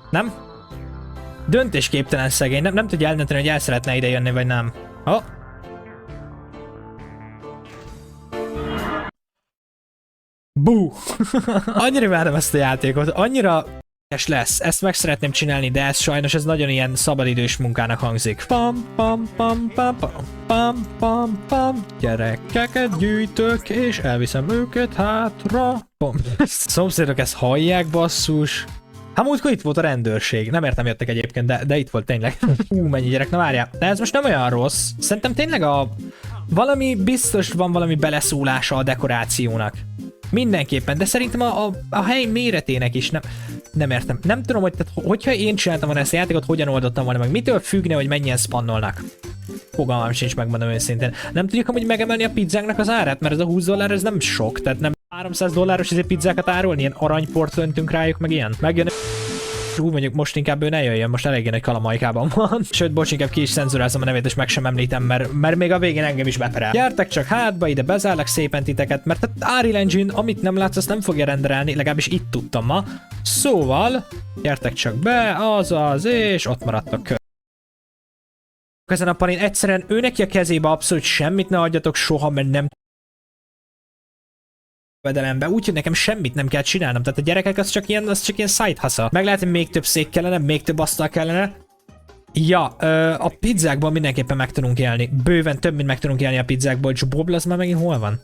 Nem? Döntésképtelen szegény, nem tudja eldönteni, hogy el szeretne ide jönni, vagy nem. Bú! Annyira várom ezt a játékot, annyira lesz. Ezt meg szeretném csinálni, de ez sajnos ez nagyon ilyen szabadidős munkának hangzik. Pam, pam, pam, pam, pam, pam, pam, pam. Gyerekeket gyűjtök, és elviszem őket hátra. Pam. Szomszédok ezt hallják, basszus. Hát múltkor itt volt a rendőrség. Nem értem, jöttek egyébként, de itt volt tényleg. Mennyi gyerek, na várjál. De ez most nem olyan rossz. Szerintem tényleg valami biztos van valami beleszólása a dekorációnak. Mindenképpen, de szerintem a hely méretének is nem értem. Nem tudom, hogy tehát, hogyha én csináltam volna ezt a játékot, hogyan oldottam volna meg. Mitől függne, hogy mennyien spannolnak? Fogalmam sincs, megmondom őszintén. Nem tudjuk amúgy megemelni a pizzánknak az árát, mert ez a $20 ez nem sok, tehát nem $300 ezért pizzákat árulni, ilyen aranyport öntünk rájuk, meg ilyen. Megjön. Úgy mondjuk most inkább ő ne jöjjön, most eléggé nagy kalamajkában van. Sőt, bocs, inkább ki is cenzurázom a nevét, és meg sem említem, mert még a végén engem is beperel. Gyertek csak hátba, ide bezárlak szépen titeket, mert a Unreal Engine, amit nem látsz, azt nem fogja renderelni, legalábbis itt tudtam ma. Szóval, gyertek csak be, azaz, és ott maradtok kör. Ezen a Palin egyszerűen ő neki a kezébe abszolút semmit ne adjatok soha, mert nem vedelembe, úgyhogy nekem semmit nem kell csinálnom, tehát a gyerekek az csak ilyen side hustle. Meg lehet, hogy még több szék kellene, még több asztal kellene. Ja, a pizzákból mindenképpen meg tudunk élni. Bőven több, mint meg tudunk élni a pizzákból, és Bob az már megint hol van?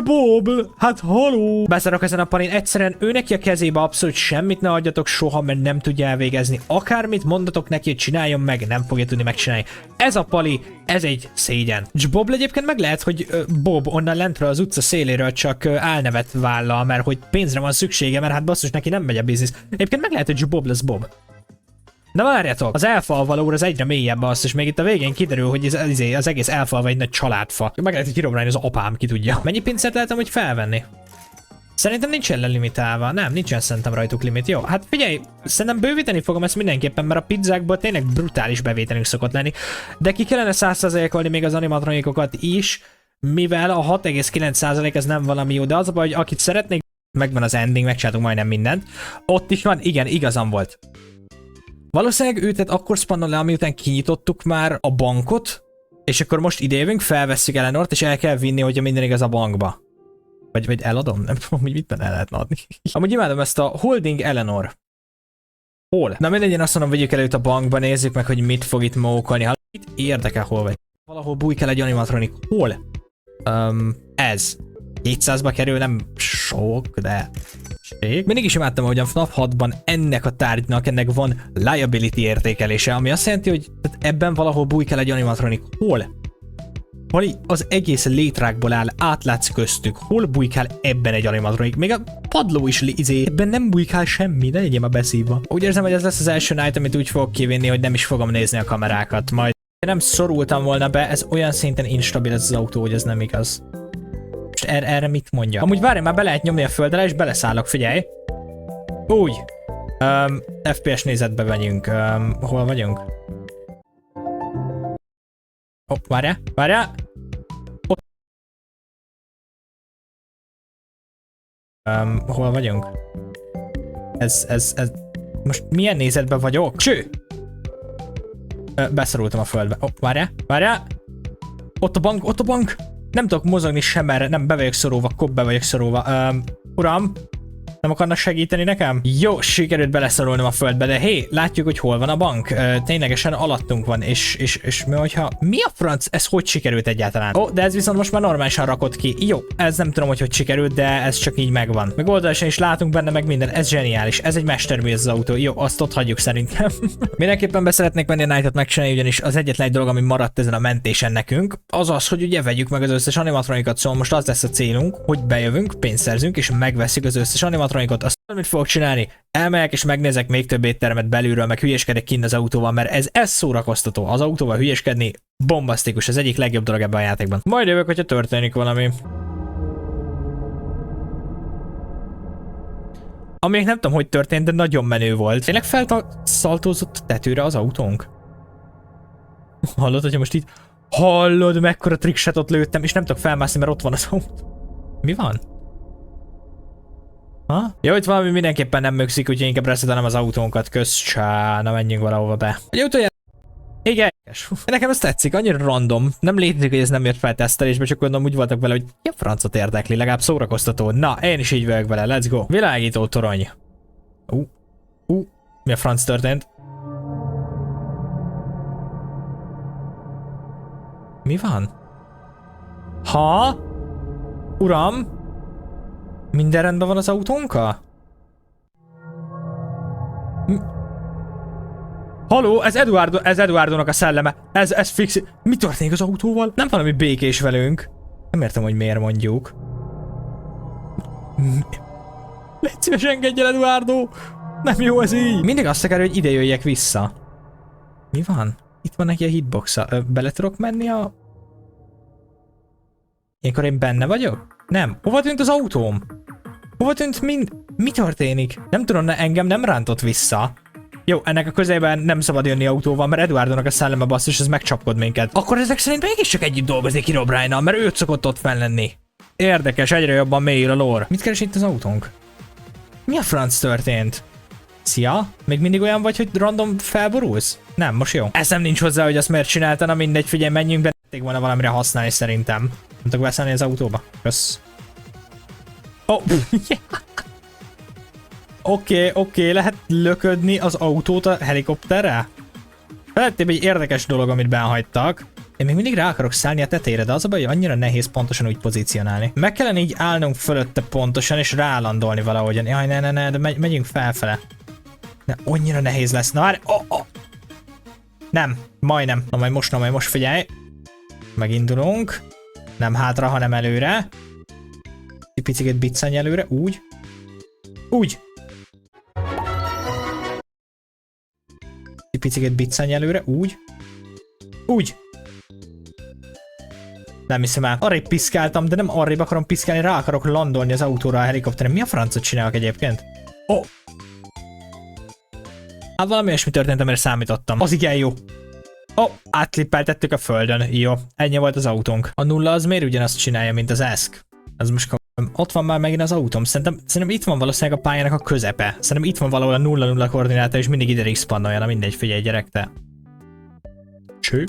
Bob, hát haló! Beszarok ezen a palin, egyszerűen ő neki a kezébe abszolút semmit ne adjatok soha, mert nem tudja elvégezni. Akármit mondatok neki, hogy csináljon meg, nem fogja tudni megcsinálni. Ez a pali, ez egy szégyen. Bob egyébként meg lehet, hogy Bob onnan lentről az utca széléről csak álnevet vállal, mert hogy pénzre van szüksége, mert hát basszus, neki nem megy a biznisz. Egyébként meg lehet, hogy Bob lesz Bob. Na várjatok, az elfalva lór az egyre mélyebb az, és még itt a végén kiderül, hogy az egész elfalva egy nagy családfa. Meg lehet, hogy kirobálni az apám, ki tudja. Mennyi pincert lehetem úgy felvenni? Szerintem nincs limitálva. Nem, nincsen szerintem rajtuk limit. Jó, hát figyelj, szerintem bővíteni fogom ezt mindenképpen, mert a pizzákból tényleg brutális bevételünk szokott lenni. De ki kellene 100%-olni még az animatronikokat is, mivel a 6,9% ez nem valami jó, de az a baj, hogy akit szeretnék, megvan az ending, megcsináltunk majdnem mindent. Ott is van, igen, igazam volt. Valószínűleg őtet akkor spannol le, amiután kinyitottuk már a bankot, és akkor most idejövünk, felvesszük Eleanort, és el kell vinni, hogyha minden igaz a bankba. Vagy eladom? Nem tudom, hogy mit el lehetne adni. Amúgy imádom ezt a Holding Eleanor. Hol? Na mindegy, én azt mondom, vegyük előtt a bankba, nézzük meg, hogy mit fog itt mókolni. Ha itt érdekel, hol vagy. Valahol bújkál egy animatronik. Hol? Ez. 200-ba kerül, nem sok, de... Mindig is imádtam, hogy a FNAF 6-ban ennek a tárgynak, ennek van liability értékelése, ami azt jelenti, hogy ebben valahol bújkál egy animatronik. Hol? Vali, az egész létrákból áll, átlátsz köztük. Hol bújkál ebben egy animatronik? Még a padló is ebben nem bújkál semmi, ne legyél már beszívva. Úgy érzem, hogy ez lesz az első night, amit úgy fogok kivinni, hogy nem is fogom nézni a kamerákat. Majd nem szorultam volna be, ez olyan szinten instabil ez az autó, hogy ez nem igaz. Most erre mit mondja? Amúgy várj, már be lehet nyomni a földre, és beleszállok, figyelj. Úgy. FPS nézetbe megyünk. Hol vagyunk? Hopp, várjál. Hol vagyunk? Ez... Most milyen nézetben vagyok? Cső! Beszorultam a földbe. Hopp, várjál. Ott a bank! Nem tudok mozogni sem erre, nem, be vagyok szorulva, be vagyok szorulva. Uram, nem akarnak segíteni nekem? Jó, sikerült beleszorulnom a földbe, de hé, látjuk, hogy hol van a bank. Ténylegesen alattunk van, és mi, hogyha... Mi a franc? Ez hogy sikerült egyáltalán? Ó, de ez viszont most már normálisan rakott ki. Jó, ez nem tudom, hogy sikerült, de ez csak így megvan. Meg oldalasan is látunk benne meg minden, ez zseniális. Ez egy mestermű ez az autó. Jó, azt ott hagyjuk szerintem. Mindenképpen be szeretnék menni a Night-ot megcsinálni, ugyanis az egyetlen egy dolog, ami maradt ezen a mentésen nekünk, az az, hogy ugye vegyük meg az összes animatronikat, szóval most az lesz a célunk, hogy bejövünk, pénzt szerzünk, és megveszünk az összes animatronikot. Azt mit fogok csinálni? Elmegyek és megnézek még több éttermet belülről, meg hülyeskedek kint az autóval, mert ez szórakoztató. Az autóval hülyeskedni bombasztikus, ez egyik legjobb dolog ebben a játékban. Majd jövök, hogyha történik valami. Ami nem tudom, hogy történt, de nagyon menő volt. Tényleg felszaltózott a tetőre az autónk? Hallod, hogyha most így... Hallod, mekkora trickshotot lőttem, és nem tudok felmászni, mert ott van az autó. Mi van? Ha? Jó, itt valami mindenképpen nem mögszik, úgyhogy inkább reszetelem az autónkat. Na menjünk valahova be. Egy utoljára... Igen. Nekem ez tetszik, annyira random. Nem létezik, hogy ez nem jött fel tesztelésbe, csak gondolom úgy voltak vele, hogy a francot érdekli, legalább szórakoztató. Na, én is így vagyok vele, let's go. Világító torony. Mi a franc történt? Mi van? Ha? Uram? Minden rendben van az autónkkal? Haló, ez Eduardónak a szelleme. Ez fix. Mi történik az autóval? Nem valami békés velünk. Nem értem, hogy miért mondjuk. Légy szíves, engedj el, Eduardo! Nem jó ez így. Mindig azt akarja, hogy ide jöjjek vissza. Mi van? Itt van neki a hitboxa. Bele tudok menni a... Ilyenkor én benne vagyok? Nem. Hova tűnt az autóm? Hova tűnt Mi történik? Nem tudom, engem nem rántott vissza. Jó, ennek a közében nem szabad jönni autóval, mert Eduardónak a szelleme basszus, ez megcsapkod minket. Akkor ezek szerint mégiscsak együtt dolgozik ki Rob Ryan-nal, mert őt szokott ott fenn lenni. Érdekes, egyre jobban mélyül a lore. Mit keres itt az autónk? Mi a franc történt? Szia? Még mindig olyan vagy, hogy random felborulsz? Nem, most jó. Eszem nincs hozzá, hogy azt miért csinálta, na mindegy, figyelj, menjünk be. Tették volna valamire használni szerintem. Nem tudok beszállni az autóba. Kösz. Oké, lehet löködni az autót a helikopterre? Felettébb egy érdekes dolog, amit benhagytak. Én még mindig rá akarok szállni a tetejére, de az a baj, hogy annyira nehéz pontosan úgy pozícionálni. Meg kellene így állnunk fölötte pontosan, és rálandolni valahogyan. Jaj, ne, de megyünk felfele. Ne, annyira nehéz lesz. Na várj, Nem, majdnem. Na majd most figyelj. Megindulunk. Nem hátra, hanem előre. Egy picit biccenj előre, úgy. Úgy. Egy picit biccenj előre, úgy. Úgy. Nem hiszem el. Arrébb piszkáltam, de nem arrébb akarom piszkálni, rá akarok landolni az autóra a helikopteren. Mi a francot csinálok egyébként? Hát valami olyasmi történt, amire számítottam. Az igen jó. Átlippeltettük a földön. Jó, ennyi volt az autónk. A nulla az miért ugyanazt csinálja, mint az ESC? Az most ott van már megint az autóm. Szerintem itt van valószínűleg a pályának a közepe. Szerintem itt van valahol a 0-0 koordináta, és mindig ide respawnnolja. Na mindegy, figyelj gyerek, te. Cső?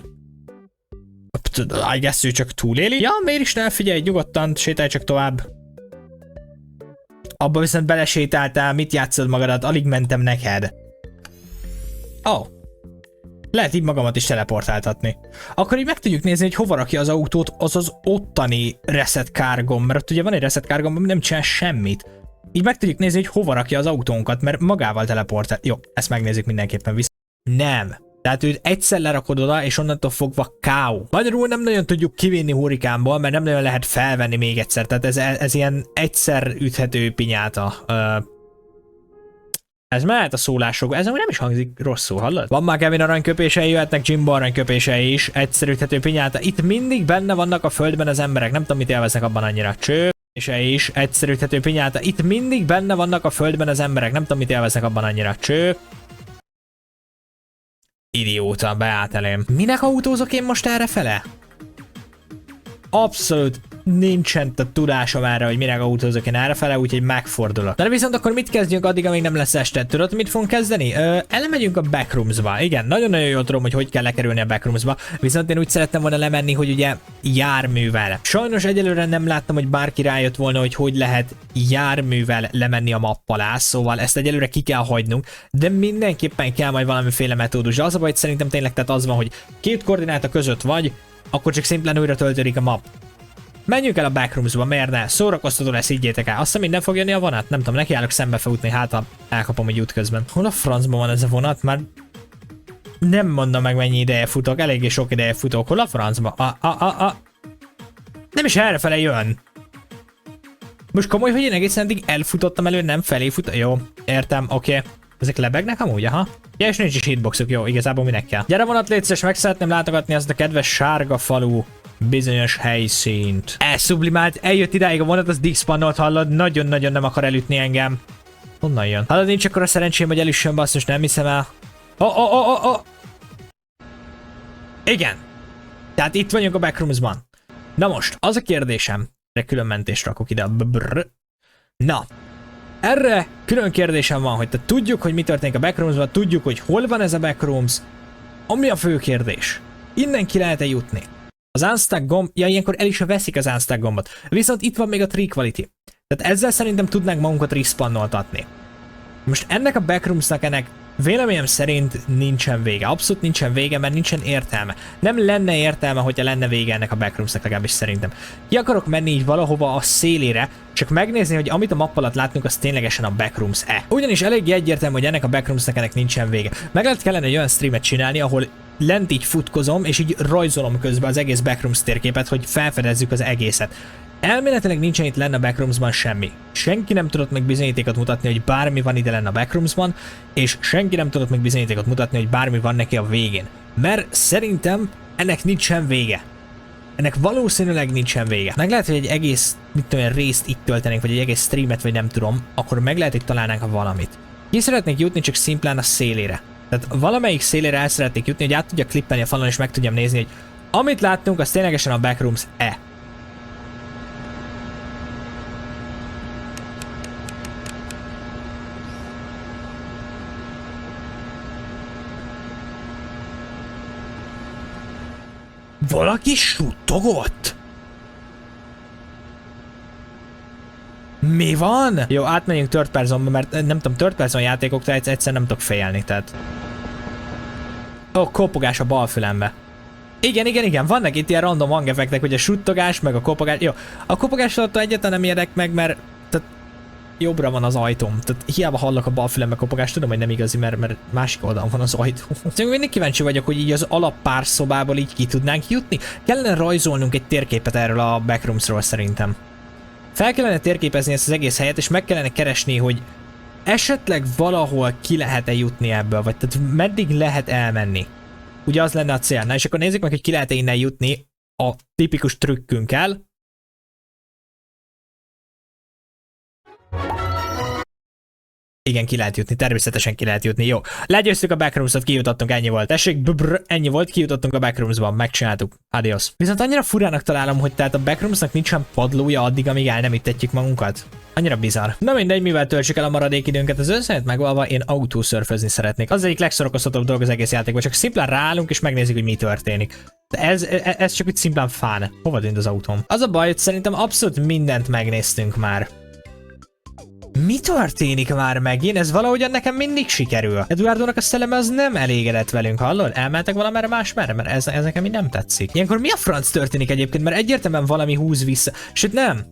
I guess ő csak túléli. Ja, miért is ne? Figyelj, nyugodtan, sétálj csak tovább. Abba viszont belesétáltál, mit játszod magadat? Alig mentem neked. Lehet így magamat is teleportáltatni. Akkor így meg tudjuk nézni, hogy hova rakja az autót az ottani reset car gomb, mert ott ugye van egy reset car gomb, ami nem csinál semmit. Így meg tudjuk nézni, hogy hova rakja az autónkat, mert magával teleportál. Jó, ezt megnézzük mindenképpen vissza. Nem. Tehát őt egyszer lerakod oda, és onnantól fogva K.O. Magyarul nem nagyon tudjuk kivinni hurikánból, mert nem nagyon lehet felvenni még egyszer. Tehát ez ilyen egyszer üthető pinyáta. Ez mehet a szólások, ez amúgy nem is hangzik rosszul, hallod? Van már Kevin aranyköpései, jöhetnek Jimbo aranyköpései is, egyszerű üthető pinyáta. Itt mindig benne vannak a földben az emberek, nem tudom mit élveznek abban annyira. Köpései is, egyszerű üthető pinyáta. Itt mindig benne vannak a földben az emberek, nem tudom mit élveznek abban annyira. Idióta, beállt elém. Minek autózok én most errefele? Abszolút nincsen a tudásom erre, hogy minek autózok én errefele, úgyhogy megfordulok. De viszont akkor mit kezdjünk addig, amíg nem lesz este? Tudod, mit fogunk kezdeni? Elmegyünk a backroomsba. Igen, nagyon-nagyon jól tudom, hogy kell lekerülni a backroomsba, viszont én úgy szerettem volna lemenni, hogy ugye járművel. Sajnos egyelőre nem láttam, hogy bárki rájött volna, hogy lehet járművel lemenni a map alá, szóval ezt egyelőre ki kell hagynunk, de mindenképpen kell majd valamiféle metódus. De az a baj, hogy szerintem tényleg tehát az van, hogy két koordináta között vagy, akkor csak szimplán újra töltődik a map. Menjünk el a backroomsba, miért ne? Szórakoztató lesz, higgyétek el. Azt hiszem, nem fog jönni a vonat? Nem tudom, nekiállok szembe futni, hát elkapom egy útközben. Hol a francban van ez a vonat? Már nem mondom meg, mennyi ideje futok, eléggé sok ideje futok. Hol a francba? Nem is errefele jön. Most komoly, hogy én egészen eddig elfutottam elő, nem felé fut. Jó, értem, oké. Ezek lebegnek amúgy, aha. Ja, és nincs is hitboxuk, jó, igazából minek kell. Gyere vonat, légy szíves, meg szeretném látogatni azt a kedves sárga falu bizonyos helyszínt. Elsublimált, eljött idáig a vonat, az digspannolt, hallod, nagyon-nagyon nem akar elütni engem. Honnan jön? Hallod, nincs akkor a szerencsém, hogy elüssön, basszus, nem hiszem el. Igen. Tehát itt vagyunk a backroomsban. Na most, az a kérdésem, de külön mentést rakok ide. Na. Erre külön kérdésem van, hogy tudjuk, hogy mi történik a backroomsban, tudjuk, hogy hol van ez a backrooms. Ami a fő kérdés. Innen ki lehet-e jutni? Az unstack gomb, ja, ilyenkor el is veszik az unstack gombot. Viszont itt van még a tree quality. Tehát ezzel szerintem tudnánk magunkat respawnnoltatni. Most ennek a backroomsnak véleményem szerint nincsen vége. Abszolút nincsen vége, mert nincsen értelme. Nem lenne értelme, hogyha lenne vége ennek a backroomsnak, legalábbis szerintem. Ki akarok menni így valahova a szélére, csak megnézni, hogy amit a map alatt látunk, az ténylegesen a backrooms-e. Ugyanis eléggé egyértelmű, hogy ennek a backroomsnak nincsen vége. Meg lehet kellene egy olyan streamet csinálni, ahol lent így futkozom, és így rajzolom közben az egész backrooms térképet, hogy felfedezzük az egészet. Elméletileg nincsen itt lenne a backroomsban semmi. Senki nem tudott meg bizonyítékot mutatni, hogy bármi van ide lenne a backroomsban, és senki nem tudott meg bizonyítékot mutatni, hogy bármi van neki a végén. Mert szerintem ennek nincsen vége. Ennek valószínűleg nincsen vége. Meg lehet, hogy egy egész, mit tudom, részt itt töltenénk, vagy egy egész streamet, vagy nem tudom, akkor meg lehet, hogy találnánk valamit. Ki szeretnék jutni csak szimplán a szélére. Tehát valamelyik szélére el szeretnék jutni, hogy át tudja klippelni a falon, és meg tudjam nézni, hogy amit láttunk, az ténylegesen a backrooms-e. Valaki suttogott? Mi van? Jó, átmegyünk third personba, mert nem tudom, third person játékoktól egyszer nem tudok félni, tehát... Kopogás a bal fülembe. Igen, vannak itt ilyen random hangeffektek, hogy a suttogás, meg a kopogás. Jó, a kopogás alatt egyáltalán nem érdek meg, mert tehát jobbra van az ajtóm. Tehát hiába hallok a bal fülembe kopogást, tudom, hogy nem igazi, mert másik oldalon van az ajtó. Szóval mindig kíváncsi vagyok, hogy így az alappár szobából így ki tudnánk jutni. Kellene rajzolnunk egy térképet erről a backroomsról szerintem. Fel kellene térképezni ezt az egész helyet, és meg kellene keresni, hogy esetleg valahol ki lehet-e jutni ebből, vagy tehát meddig lehet elmenni. Ugye az lenne a cél. Na és akkor nézzük meg, hogy ki lehet-e innen jutni a tipikus trükkünkkel. Igen, ki lehet jutni, természetesen ki lehet jutni, jó. Legyőztük a backroomsot, kijutottunk, ennyi volt. Tessék, ennyi volt, kijutottunk a backroomsban, megcsináltuk. Adios. Viszont annyira furának találom, hogy tehát a backroomsnak nincsen padlója addig, amíg el nem ütetjük magunkat. Annyira bizarr. Na mindegy, mivel töltsük el a maradék időnket az összenet megvalva, én autószörfözni szeretnék. Az egyik legszorakoztatóbb dolog az egész játékban, csak szimplán ráállunk és megnézzük, hogy mi történik. De ez csak úgy szimplán fán. Hova tűnt az autóm? Az a baj, hogy szerintem abszolút mindent megnéztünk már. Mi történik már megint? Ez valahogyan nekem mindig sikerül. Eduardónak a szelleme az nem elégedett velünk, hallod? Elmentek valamerre másmerre, mert ez nekem így nem tetszik. Ilyenkor mi a franc történik egyébként? Mert egyértelműen valami húz vissza. Sőt nem.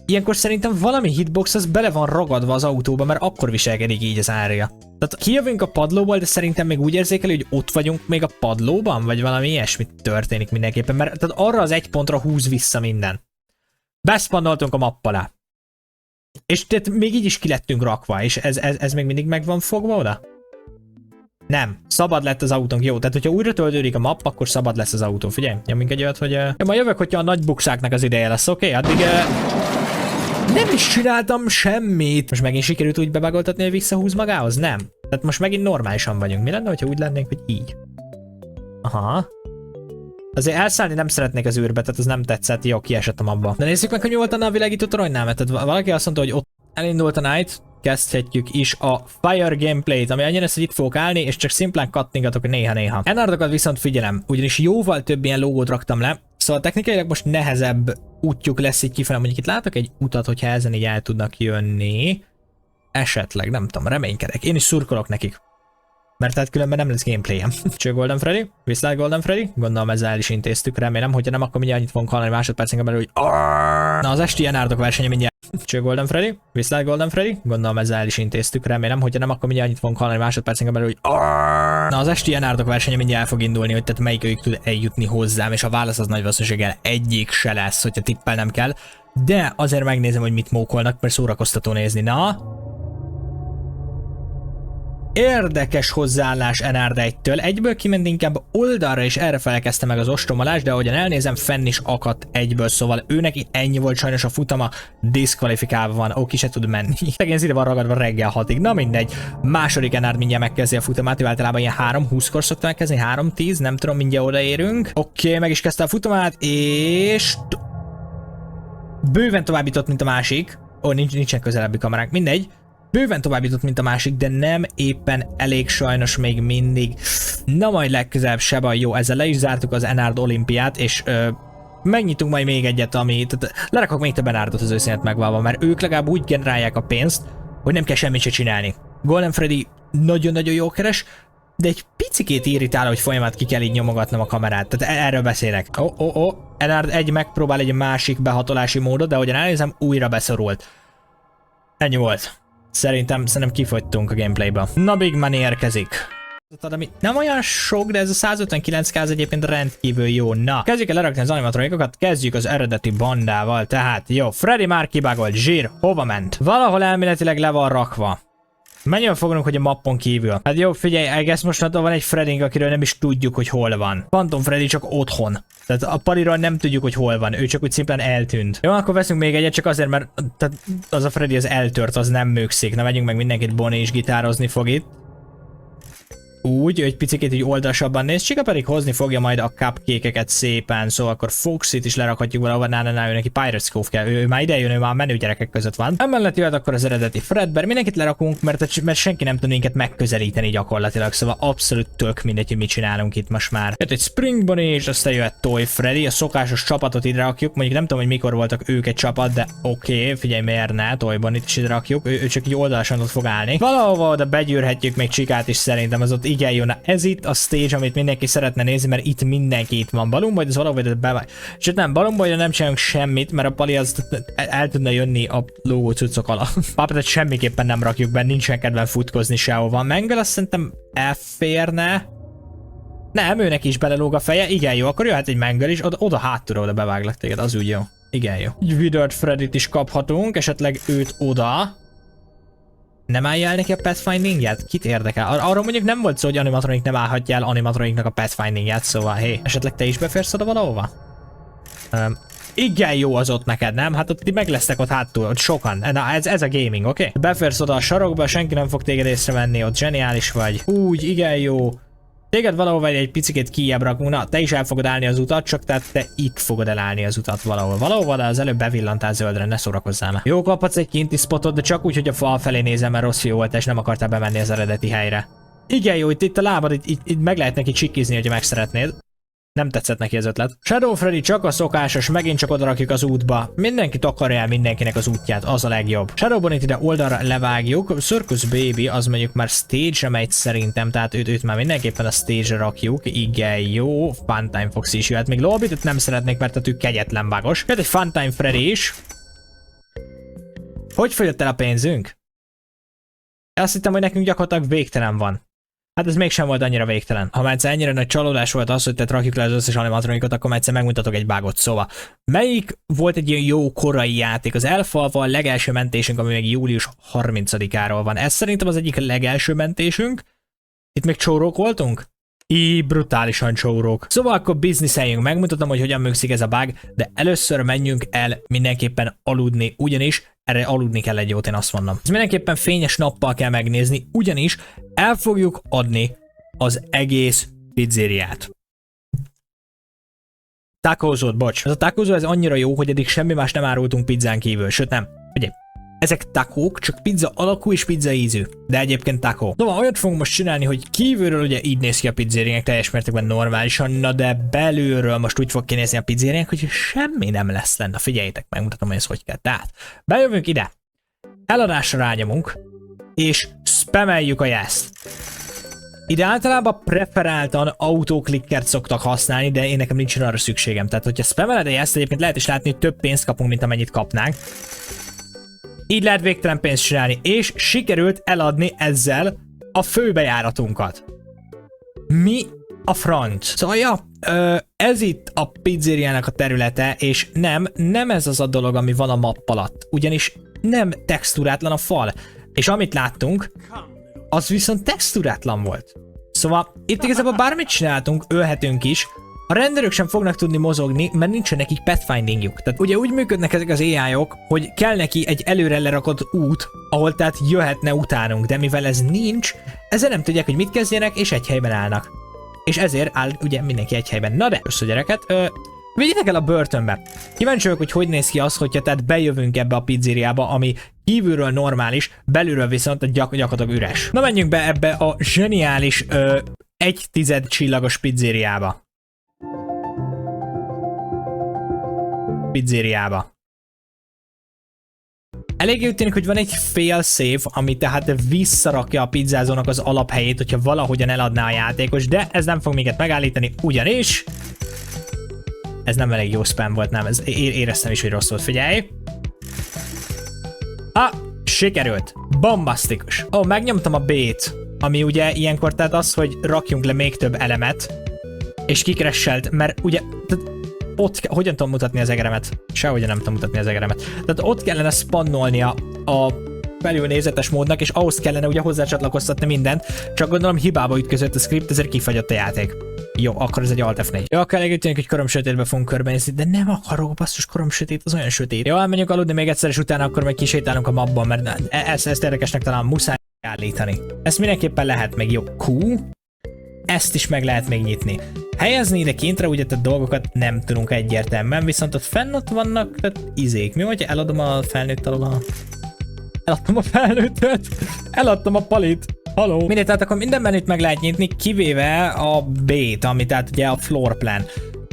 Ilyenkor szerintem valami hitbox az bele van ragadva az autóba, mert akkor viselkedik így az árja. Tehát kijövünk a padlóból, de szerintem még úgy érzékeli, hogy ott vagyunk még a padlóban, vagy valami ilyesmi történik mindenképpen, mert tehát arra az egy pontra húz vissza minden. Beszpannoltunk a mapp alá. És tehát még így is ki lettünk rakva, és ez még mindig meg van fogva oda? Nem. Szabad lett az autónk, jó. Tehát, hogyha újra töltődik a map, akkor szabad lesz az autó. Figyelj, nyomjunk egy olyat, hogy... Ja, majd jövök, hogyha a nagy bukszáknak az ideje lesz, oké? Addig... Nem is csináltam semmit. Most megint sikerült úgy bebagoltatni, hogy visszahúz magához? Nem. Tehát most megint normálisan vagyunk. Mi lenne, hogyha úgy lennénk, hogy így? Aha. Azért elszállni nem szeretnék az űrbe, tehát az nem tetszett, jó, kiesettem abba. De nézzük meg, hogy mi volt a világító toronynál, mert tehát valaki azt mondta, hogy ott elindult a Night, kezdhetjük is a Fire gameplayt, ami annyira lesz, hogy itt fogok állni, és csak szimplán kattingatok néha-néha. Enardokat viszont figyelem, ugyanis jóval több ilyen logót raktam le, szóval technikailag most nehezebb útjuk lesz így kifele, mondjuk itt látok egy utat, hogyha ezen így el tudnak jönni. Esetleg, nem tudom, reménykedek. Én is szurkolok nekik. Mert tehát különben nem lesz gameplayem. Cső Golden Freddy, viszlát Golden Freddy, gondolom ezzel el is intéztük, remélem, hogyha nem, akkor mindjárt annyit fogunk hallani másodpercen belül, hogy na az esti Enardok versenye mindjárt. Cső Golden Freddy, viszlát Golden Freddy, gondolom ezzel el is intéztük, remélem, hogyha nem, akkor mindjárt annyit fogunk hallani másodpercen belül, hogy na az esti Enardok versenye mindjárt el fog indulni, hogy tehát melyikőjük tud eljutni hozzám, és a válasz az nagy valószínűséggel egyik se lesz, hogyha tippelnem kell, de azért megnézem, hogy mit mókolnak, mert szórakoztató nézni, na. Érdekes hozzáállás Enard 1-től. Egyből kiment inkább oldalra, és erre felekezte meg az ostromolás, de ahogyan elnézem, fenn is akadt egyből, szóval ő neki ennyi volt sajnos a futama, diszkvalifikálva van, ó, ki se tud menni. Szegény ide van ragadva reggel 6-ig, na mindegy. Második Enard mindjárt megkezdi a futamát, ő általában ilyen 3-20-kor szokta megkezdeni, 3-10, nem tudom, mindjárt odaérünk. Oké, meg is kezdte a futamát, és... bőven továbbított, mint a másik. Ó, nincsen közelebbi kamerák, mindegy. Bőven tovább jutott, mint a másik, de nem éppen elég sajnos még mindig. Na majd legközelebb se baj, jó, ezzel le is zártuk az Enard olimpiát, és megnyitunk majd még egyet, tehát lerakok még több Enardot az őszínet megvalva, mert ők legalább úgy generálják a pénzt, hogy nem kell semmit se csinálni. Golden Freddy nagyon-nagyon jó keres, de egy picikét irritál, hogy folyamat ki kell így nyomogatnom a kamerát, tehát erről beszélek. Enard 1 megpróbál egy másik behatolási módot, de ahogyan elnézem, újra beszorult. Ennyi volt. Szerintem kifogytunk a gameplayba. Na, Big Money érkezik. Ami nem olyan sok, de ez a 159k az egyébként rendkívül jó. Na, kezdjük el lerakni az animatronikokat, kezdjük az eredeti bandával. Tehát jó, Freddy már kibagolt, zsír, hova ment? Valahol elméletileg le van rakva. Menjön fognunk, hogy a mappon kívül. Hát jó, figyelj, egész most van egy Freddy, akiről nem is tudjuk, hogy hol van. Phantom Freddy csak otthon. Tehát a paliról nem tudjuk, hogy hol van. Ő csak úgy szimplán eltűnt. Jó, akkor veszünk még egyet, csak azért, mert tehát az a Freddy az eltört, az nem működik. Na, vegyünk meg mindenkit, Bonnie is gitározni fog itt. Úgy, egy picit így oldalsabban néz, Chica pedig hozni fogja majd a cupcake-eket szépen, szóval akkor Foxit is lerakhatjuk valahova, ő neki Pirates Cove kell, ő már ide jön, ő már menő gyerekek között van. Emellett jöhet akkor az eredeti Fredbear, mindenkit lerakunk, mert senki nem tud minket megközelíteni gyakorlatilag, szóval abszolút tök mindegy, hogy mit csinálunk itt most már. Jött egy Spring Bonnie, és aztán jöhet Toy Freddy, a szokásos csapatot ide rakjuk, mondjuk nem tudom, hogy mikor voltak ők egy csapat, de oké, figyelj, miért ne, Toy Bonnie-t is ide rakjuk, ő csak így oldalasan ott fog állni. Valahova oda begyűrhetjük még Chicát is, szerintem az ott igen jó, na ez itt a stage, amit mindenki szeretne nézni, mert itt mindenki itt van. Balloon Boy, az valahogy bevág. Sőt nem, Balloon Boy-ra nem csinálunk semmit, mert a Pali az el tudna jönni a lógó cuccok alatt. Puppet-et semmiképpen nem rakjuk be, nincsen kedven futkozni sehova. Mangle azt szerintem elférne. Nem, őnek is belelóg a feje, igen jó, akkor jöhet egy Mangle is, oda hátulra oda beváglak téged, az úgy jó. Igen jó. Egy Withered Freddyt is kaphatunk, esetleg őt oda. Nem állja el neki a pathfindingját? Kit érdekel? Arra mondjuk nem volt szó, hogy animatronik nem állhatja el animatroniknak a pathfindingját, szóval hé, esetleg te is beférsz oda valahova? Igen jó az ott neked, nem? Hát ott ti meg lesztek ott hátul, ott sokan. Na ez a gaming, oké? Okay? Beférsz oda a sarokba, senki nem fog téged észrevenni, ott zseniális vagy. Úgy, igen jó. Téged valahol egy picit kijjebb rakunk, na te is el fogod állni az utat, csak tehát te itt fogod elállni az utat valahol. Valahol, de az előbb bevillantál zöldre, ne szórakozzál már. Jó, kaphatsz egy kinti spotot, de csak úgy, hogy a fal felé nézem, mert rossz fiú volt, és nem akartál bemenni az eredeti helyre. Igen jó, itt a lábad, itt meg lehet neki csikizni, hogyha meg szeretnéd. Nem tetszett neki az ötlet. Shadow Freddy csak a szokásos, megint csak odarakjuk az útba. Mindenki takarja el mindenkinek az útját, az a legjobb. Shadow Bonnie ide oldalra levágjuk. Circus Baby az mondjuk már stage-re megy szerintem, tehát őt már mindenképpen a stage-re rakjuk. Igen jó. Funtime Fox is jöhet. Még Lobbyt nem szeretnék, mert ő kegyetlen vágos. Jöhet egy Funtime Freddy is. Hogy fogyott el a pénzünk? Azt hittem, hogy nekünk gyakorlatilag végtelen van. Hát ez mégsem volt annyira végtelen. Ha már egyszer ennyire nagy csalódás volt az, hogy te rakjuk le az összes animatronikot, akkor már egyszer megmutatok egy bágot. Szóval, melyik volt egy ilyen jó korai játék? Az Elfalva a legelső mentésünk, ami még július 30-áról van. Ez szerintem az egyik legelső mentésünk. Itt még csórók voltunk? Brutálisan csórók. Szóval akkor bizniszeljünk, megmutatom, hogy hogyan működik ez a bug, de először menjünk el mindenképpen aludni, ugyanis erre aludni kell egy jót, én azt mondom. Ez mindenképpen fényes nappal kell megnézni, ugyanis el fogjuk adni az egész pizzériát. Tacozót, bocs. Ez a tacozó ez annyira jó, hogy eddig semmi más nem árultunk pizzán kívül, sőt nem. Ugye, ezek takók, csak pizza alakú és pizza ízű, de egyébként takó. Szóval olyat fogunk most csinálni, hogy kívülről ugye így néz ki a pizzériánk teljes mértékben normálisan, na de belülről most úgy fog kinézni a pizzériánk, hogy semmi nem lesz lenne. Figyeljétek, megmutatom, hogy ez hogy kell. Tehát, bejövünk ide, eladásra rányomunk, és spameljük a yes-t. Ide általában preferáltan autoklikkert szoktak használni, de én nekem nincsen arra szükségem. Tehát, hogyha spameled a yes-t, egyébként lehet is látni, hogy több pénzt kapunk, mint amennyit kapnánk. Így lehet végtelen pénzt csinálni, és sikerült eladni ezzel a főbejáratunkat. Mi a franc? Szóval ja, ez itt a pizzériának a területe, és nem ez az a dolog, ami van a mapp alatt. Ugyanis nem texturátlan a fal. És amit láttunk, az viszont texturátlan volt. Szóval itt igazából bármit csináltunk, ölhetünk is, a renderők sem fognak tudni mozogni, mert nincsen nekik pathfindingjuk. Tehát ugye úgy működnek ezek az AI-ok, hogy kell neki egy előre lerakott út, ahol tehát jöhetne utánunk, de mivel ez nincs, ezzel nem tudják, hogy mit kezdjenek, és egy helyben állnak. És ezért áll ugye mindenki egy helyben. Na de, össze gyereket, vigyétek el a börtönbe. Kíváncsi vagyok, hogy néz ki az, hogyha tehát bejövünk ebbe a pizzériába, ami kívülről normális, belülről viszont gyakorlatilag üres. Na menjünk be ebbe a zseniális 1/10 csillagos pizzériába. Eléggé úgy tűnik, hogy van egy fail-safe, ami tehát visszarakja a pizzázónak az alaphelyét, hogyha valahogyan eladná a játékos, de ez nem fog minket megállítani, ugyanis ez nem elég jó spam volt, nem, ez éreztem is, hogy rossz volt, figyelj. Sikerült. Bombasztikus. Megnyomtam a B-t, ami ugye ilyenkor tehát az, hogy rakjunk le még több elemet, és kikresselt, mert ugye ott, hogyan tudom mutatni az egeremet? Sehogyan nem tudom mutatni az egeremet. Tehát ott kellene spannolnia a felülnézetes módnak, és ahhoz kellene ugye hozzácsatlakoztatni mindent, csak gondolom hibába ütközött a script, ezért kifagyott a játék. Jó, akkor ez egy Alt F4. Jó, akkor elég tűnik, hogy koromsötétbe fogunk körbenézni, de nem akarok, basszus, koromsötét, az olyan sötét. Jó, elmenjünk aludni még egyszer, és utána akkor meg kisétálunk a mapban, mert ezt érdekesnek talán muszáj állítani. Ezt mindenképpen lehet még jó. Q. Ezt is meg lehet még nyitni. Helyezni ide kintre, ugye a dolgokat nem tudunk egyértelműen, viszont ott fenn ott vannak izék. Mi, hogyha eladom a felnőtt alól eladtam a felnőttet, eladtam a palit. Haló. Mindegy, tehát akkor minden menüt meg lehet nyitni, kivéve a B-t, ami tehát ugye a floor plan.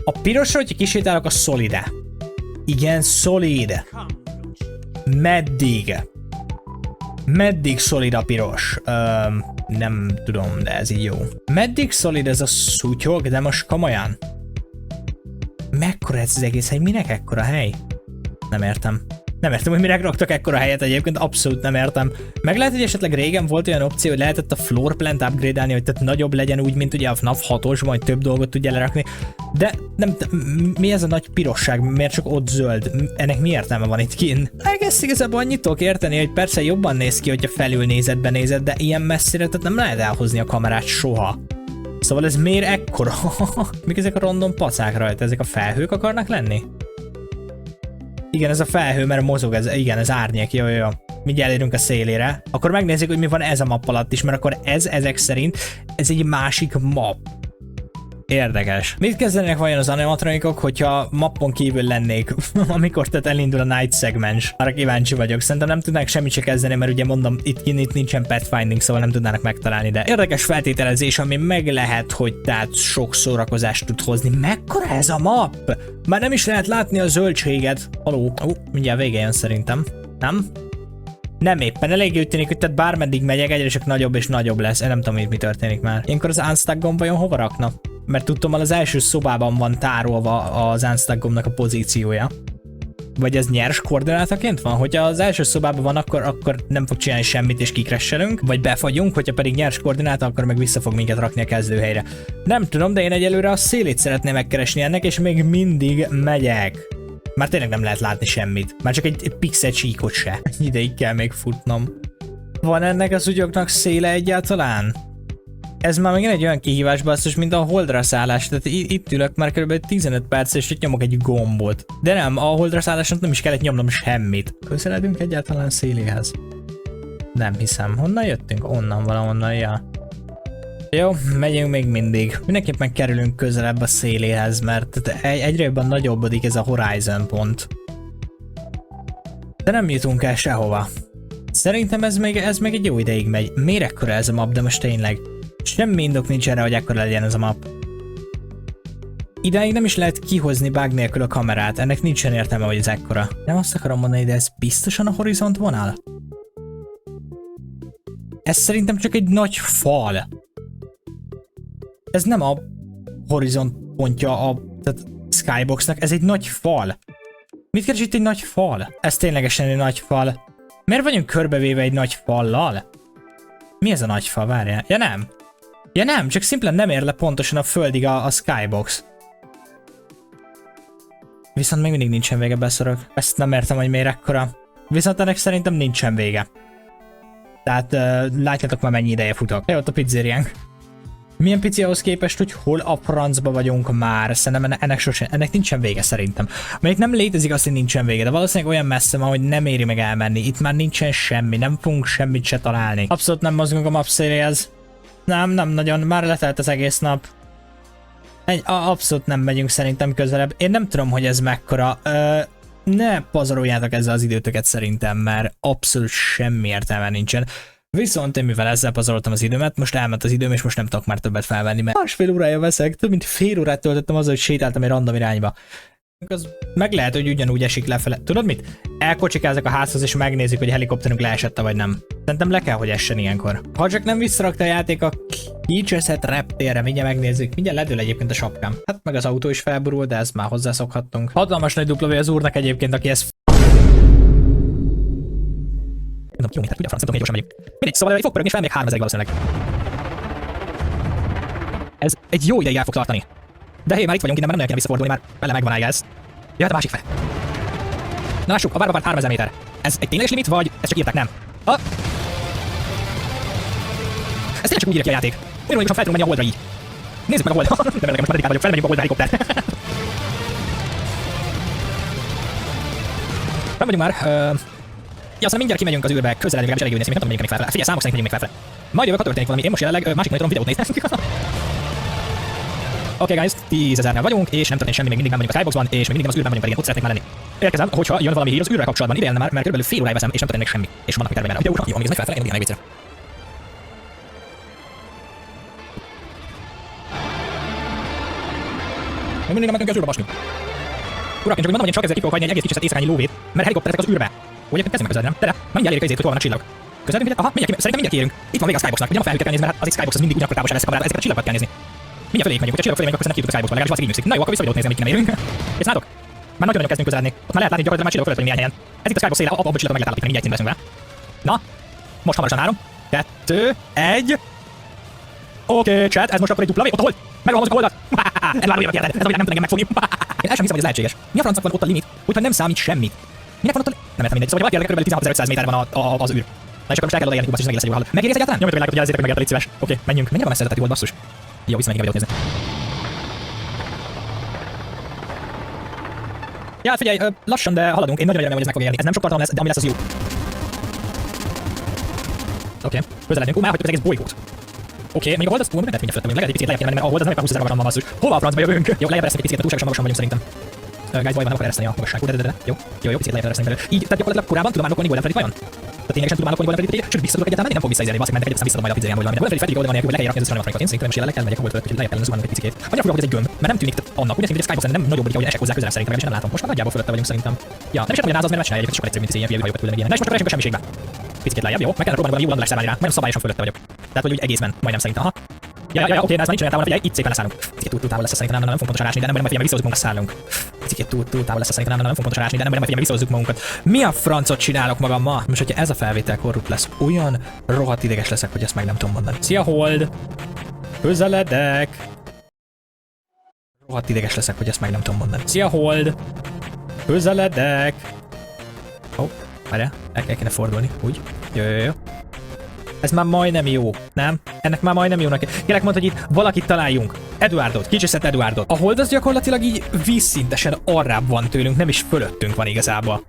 A pirosra, hogyha kisétálok, a solide. Igen, solid. Meddig? Meddig szolid a piros? Nem tudom, de ez így jó. Meddig szolid ez a szutyog, de most komolyan? Mekkora ez az egész hely? Minek ekkora hely? Nem értem. Nem értem, hogy mire raktak ekkora helyet egyébként, abszolút nem értem. Meg lehet, hogy esetleg régen volt olyan opció, hogy lehetett a floor plant upgrade-elni, hogy tehát nagyobb legyen úgy, mint ugye a FNAF 6-os, majd több dolgot tudja lerakni. De nem, mi ez a nagy pirosság? Miért csak ott zöld? Ennek mi értelme van itt kint? Egész igazából annyit tudok érteni, hogy persze jobban néz ki, hogyha felülnézetben nézed, de ilyen messzire tehát nem lehet elhozni a kamerát soha. Szóval ez miért ekkora? Mik ezek a random pacák rajta? Ezek a felhők akarnak lenni? Igen, ez a felhő, mert mozog, igen, ez árnyék, jó. Mindjárt elérünk a szélére. Akkor megnézzük, hogy mi van ez a map alatt is, mert akkor ezek szerint ez egy másik map. Érdekes. Mit kezdenek vajon az animatronikok, hogyha mappon kívül lennék, amikor tehát elindul a night segment? Arra kíváncsi vagyok. Szerintem nem tudnák semmit se kezdeni, mert ugye mondom, itt nincsen pathfinding, szóval nem tudnának megtalálni, de érdekes feltételezés, ami meg lehet, hogy tehát sok szórakozást tud hozni. Mekkora ez a map? Már nem is lehet látni a zöldséget. Haló, mindjárt vége jön szerintem. Nem? Nem éppen, eléggé úgy tűnik, hogy tehát bármeddig megyek, egyre csak nagyobb és nagyobb lesz. Én nem tudom, mi történik már. Ilyenkor az unstack gomb vajon hova rakna? Mert tudtam, az első szobában van tárolva az unstack gombnak a pozíciója. Vagy ez nyers koordinátaként van? Hogyha az első szobában van, akkor nem fog csinálni semmit és kikresselünk, vagy befagyunk, hogyha pedig nyers koordináta, akkor meg vissza fog minket rakni a kezdőhelyre. Nem tudom, de én egyelőre a szélét szeretném megkeresni ennek, és még mindig megyek. Már tényleg nem lehet látni semmit. Már csak egy pixel csíkot se. Ideig kell még futnom. Van ennek az ügyoknak széle egyáltalán? Ez már megint egy olyan kihívás, basszus, mint a holdra szállás. Tehát itt ülök már kb. 15 perc, és itt nyomok egy gombot. De nem, a holdra szállásnak nem is kellett nyomnom semmit. Közeledünk egyáltalán széléhez? Nem hiszem. Honnan jöttünk? Onnan valahonnan, ja. Jó, megyünk még mindig. Mindenképpen kerülünk közelebb a széléhez, mert egyre jobban nagyobbodik ez a horizon pont. De nem jutunk el sehova. Szerintem ez még egy jó ideig megy. Miért ekkora ez a map, de most tényleg? Semmi indok nincs erre, hogy ekkora legyen ez a map. Idáig nem is lehet kihozni bug nélkül a kamerát, ennek nincsen értelme, hogy ez ekkora. Nem azt akarom mondani, de ez biztosan a horizont vonal? Ez szerintem csak egy nagy fal. Ez nem a horizont pontja a skyboxnak, ez egy nagy fal. Mit keres itt egy nagy fal? Ez ténylegesen egy nagy fal. Miért vagyunk körbevéve egy nagy fallal? Mi ez a nagy fal? Várjál. Ja nem. Ja nem, csak szimplán nem ér le pontosan a földig a skybox. Viszont még mindig nincsen vége, beszorok. Ezt nem értem, hogy miért ekkora. Viszont ennek szerintem nincsen vége. Tehát látjátok már mennyi ideje futok. Jó, ott a pizzériánk. Milyen pici ahhoz képest, hogy hol a francba vagyunk már? Szerintem ennek nincsen vége szerintem. Mert itt nem létezik azt, hogy nincsen vége, de valószínűleg olyan messze van, hogy nem éri meg elmenni. Itt már nincsen semmi, nem fogunk semmit se találni. Abszolút nem mozgunk a map széléhez. Nem nagyon, már letelt az egész nap. Abszolút nem megyünk szerintem közelebb. Én nem tudom, hogy ez mekkora. Ne pazaroljátok ezzel az időtöket szerintem, mert abszolút semmi értelme nincsen. Viszont én mivel ezzel pazaroltam az időmet, most elment az időm, és most nem tudok már többet felvenni, mert másfél órája veszek, több mint fél órát töltöttem azzal, hogy sétáltam egy random irányba. Az meg lehet, hogy ugyanúgy esik lefele. Tudod mit? Elkocsikázok a házhoz, és megnézzük, hogy a helikopterünk leesette, vagy nem. Szerintem le kell, hogy essen ilyenkor. Ha csak nem visszarakta a játék a kicseszett reptérre, mindjárt megnézzük. Mindjárt ledől egyébként a sapkám. Hát meg az autó is felborul, de ezt már hozzászokhattunk. Hatalmas nagy dupla az úrnak egyébként, aki ezt nem tudom, kilométer, ugye a francia, tudom, hogy gyorsan megyünk. Mindegy, szóval egy fog pörögni, és fel még 3000 valószínűleg. Ez egy jó ideig el fog tartani. De hé, már itt vagyunk, innen már nem kell visszafordulni, már vele megvan elgáz. Jöhet a másik fel. Na lássuk, a várba várt 3000 méter. Ez egy tényleges limit, vagy ezt csak írták, nem? Ez tényleg csak úgy írja ki a játék. Miért fel tudunk menni a holdra így? Nézzük meg a holdra. Nem nekem most meddig vagyok, felmegyünk a holdra helikopter. Nem vagyunk már. Ja, aztán mindjárt kimegyünk az űrbe, közeledünk, legalábbis elég nézni, nem tudom, megyünk még felfele. Figyelj, számok szerint megyünk még felfele. Majd jövök, ha történik valami. Én most jelenleg másik monitoron videót nézek. Oké, guys, 10.000-nel vagyunk, és nem történik semmi, még mindig nem vagyunk a skyboxban, és még mindig nem az űrben vagyunk, pedig én ott szeretnék már lenni. Érkezem, hogyha jön valami hír az űrrel kapcsolatban, ide már, mert körülbelül fél órája veszem, és nem történik semmi. És vannak még tervében. Ugye uram, jó, nézd meg felfele, én indulj meg még mindig nem mentünk az űrbe basni. Urak, én csak mondom, hogy én csak ezzel ki fogok hagyni egy egész kicsit éjszakányi lóvét, mert helikopterezek az űrbe. Hogy egyébként kezdem megközelni, nem? Tere, mindjárt érik az izét, hogy hol van a csillag. Közelünk, aha, mindjárt, szerintem mindjárt kérünk. Itt van vége a Skyboxnak, ugye nem a felhőket kell nézni, mert hát az Skybox az mindig ugyanakkor távolság lesz a kamerába, ezeket a csillagokat kell nézni. Mindjárt fölé megyünk, hogyha csillagok fölé megyünk, akkor nem kijutjuk a Skyboxba, legalábbis valószínűleg így működik. Na jó, akkor vissza videót nézni, amit nem érünk. És látok? Már nagyon kezdünk közeledni. Ott már lehet látni, gyakorlatilag már csillagok fölött vagyunk néhány helyen. Ez itt a Skybox széle, abban a csillagot meg lehet állapítani, mindjárt színbe veszünk vele. Na, most hamarosan 3, 2, 1. Oké, chat, ez most akkor egy dupla V, ott a hold! Megrohamozunk a holdat! Elvárom évek érted, ez olyan nem tud engem megfogni. Én el sem hiszem, hogy ez lehetséges. Mi a francnak van ott a limit, hogyha nem számít semmit? Minek van ott a limit? Nem értem mindegy, szóval valaki körülbelül 16.500 méter van az űr. Na és akkor most el kell odaérni, basszus, meg lesz egy hal. Megérsz egyáltalán? Nyomjatok meg lájkot, hogy jelezzétek meg, légy szíves. Oké, menjünk. Mennyire van messze ez a teti hold, basszus? Jó, vissza megyünk a videót nézni. Ja, hát figyelj, lassan, de haladunk. Én nagyon remélem, hogy ez meg fog érni. Ez nem sok tartalom lesz, de ami lesz, az jó. Oké, közeledünk. Elhagytuk az egész bolygót. Oké, mondjuk a hold az túl, mindjárt fölöttem, legalább egy picit lejjebb kéne menni, mert a hold az nem 20 000 magasra van, basszus. Hova a francba jövünk? Jó, lejjebb eresztünk egy picit, mert túlságosan magasan vagyunk szerintem. Guys, baj van, nem akar ereszteni a magasságot, de. Jó, picit lejjebb ereszteni belőle. Így, tehát gyakorlatilag korábban tudom állokkolni Golden Freddyt vajon? Tehát ténylegesen tudom állokkolni Golden Freddyt, sőt, vissza tudok egyáltalán menni, nem fog visszaizélni, basszik, mentek egyet, aztán visszadom majd a pizzériámból valami. Golden Freddy Golden van nélkül, le kell rakni az összes én szerintem jelenleg elmegyek a hold fölött, hogy lejjebb kellene zuhanunk egy picikét. Annyira fura, hogy ez egy gömb, mert nem tűnik annak, úgy mint egy Skybox, nem nagyobb, hogy esek hozzá közelebb szerintem, és nem látom. Most már nagyjából fölötte vagyunk szerintem. Ja, nem is értem, hogy a NASA az miért megcsinálja egyébként sokkal egyszerűbb, mint az ilyen hajókat küldeni ilyenek. Na és most keresünk a semmiségbe. Picit lejjebb, jó? Meg kellene próbálni valami jó landolást szerválni rá, majdnem szabályosan fölötte vagyok. Tehát, hogy úgy egészben, majdnem szerintem, aha. Ja, oké, ez már nincs olyan távol, figyelj, itt szépen leszállunk. Picit túl távol lesz szerintem, nem fogunk pontosan ásni, de nem majd figyelj, meg visszahozzuk magunkat, szállunk. Picit túl távol lesz szerintem, nem fogunk pontosan ásni, de nem majd figyelj, meg visszahozzuk magunkat. Mi a francot csinálok magammal? Most, hogyha ez a felvétel korrupt lesz, olyan rohadt ideges leszek, hogy ezt meg nem tudom mondani. Szia, hold! Közeledek! Rohadt ideges leszek, hogy ezt meg nem tudom mondani. Szia, hold! Közeledek! Ó, várjál, el kéne fordulni, úgy. Jó. Ez már majdnem jó, nem? Ennek már majdnem jó neki. Kérlek mondta, hogy itt valakit találjunk. Eduardot, kicsiszett Eduardot. A hold az gyakorlatilag így vízszintesen arrább van tőlünk, nem is fölöttünk van igazából.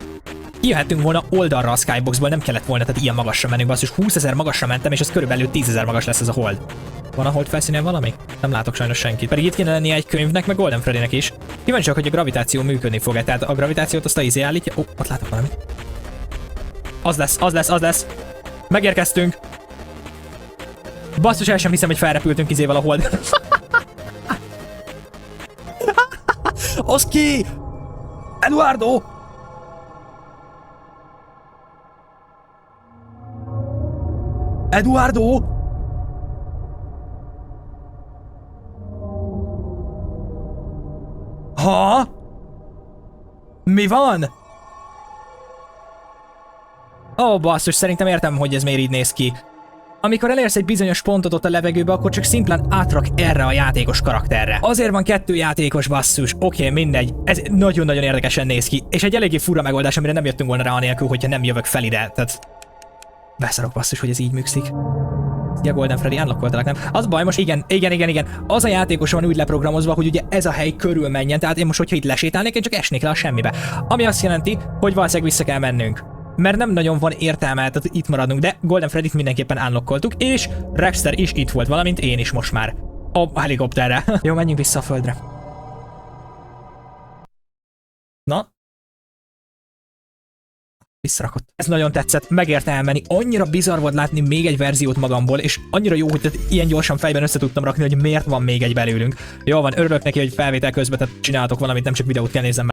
Kijöhettünk volna oldalra a Skyboxból, nem kellett volna, tehát ilyen magasra mennünk, basszus 20 000 magasra mentem, és ez körülbelül 10 000 magas lesz ez a hold. Van a hold felszínén valami? Nem látok sajnos senkit. Pedig itt kéne lennie egy könyvnek, meg Golden Freddynek is. Kíváncsiak, hogy a gravitáció működni fog-e, tehát a gravitációt azt a izé állítja. Ó, ott látok valamit. Az lesz. Megérkeztünk. Basszus, el sem hiszem, hogy felrepültünk izével a hold. Az ki? Eduardo! Eduardo! Ha? Mi van? Ó, basszus, szerintem értem, hogy ez miért így néz ki. Amikor elérsz egy bizonyos pontot ott a levegőbe, akkor csak szimplán átrak erre a játékos karakterre. Azért van 2 játékos, basszus. Oké, mindegy. Ez nagyon-nagyon érdekesen néz ki. És egy eléggé fura megoldás, amire nem jöttünk volna rá anélkül, hogyha nem jövök fel ide. Tehát... Beszarok, basszus, hogy ez így működik. Ja, Golden Freddy, unlockoltalak, nem? Az baj, most igen. Az a játékos van úgy leprogramozva, hogy ugye ez a hely körül menjen, tehát én most, hogyha itt lesétálnék, én csak esnék le a semmibe. Ami azt jelenti, hogy valószínűleg vissza kell mennünk. Mert nem nagyon van értelme, tehát itt maradnunk, de Golden Freddyt mindenképpen unlockoltuk, és Rexter is itt volt, valamint én is most már. A helikopterre. Jó, menjünk vissza a földre. Na? Visszarakott. Ez nagyon tetszett, megérte elmenni. Annyira bizarr volt látni még egy verziót magamból, és annyira jó, hogy ilyen gyorsan fejben össze tudtam rakni, hogy miért van még egy belőlünk. Jó van, örülök neki, hogy felvétel közben csináltok valamit, nem csak videót kell nézzem.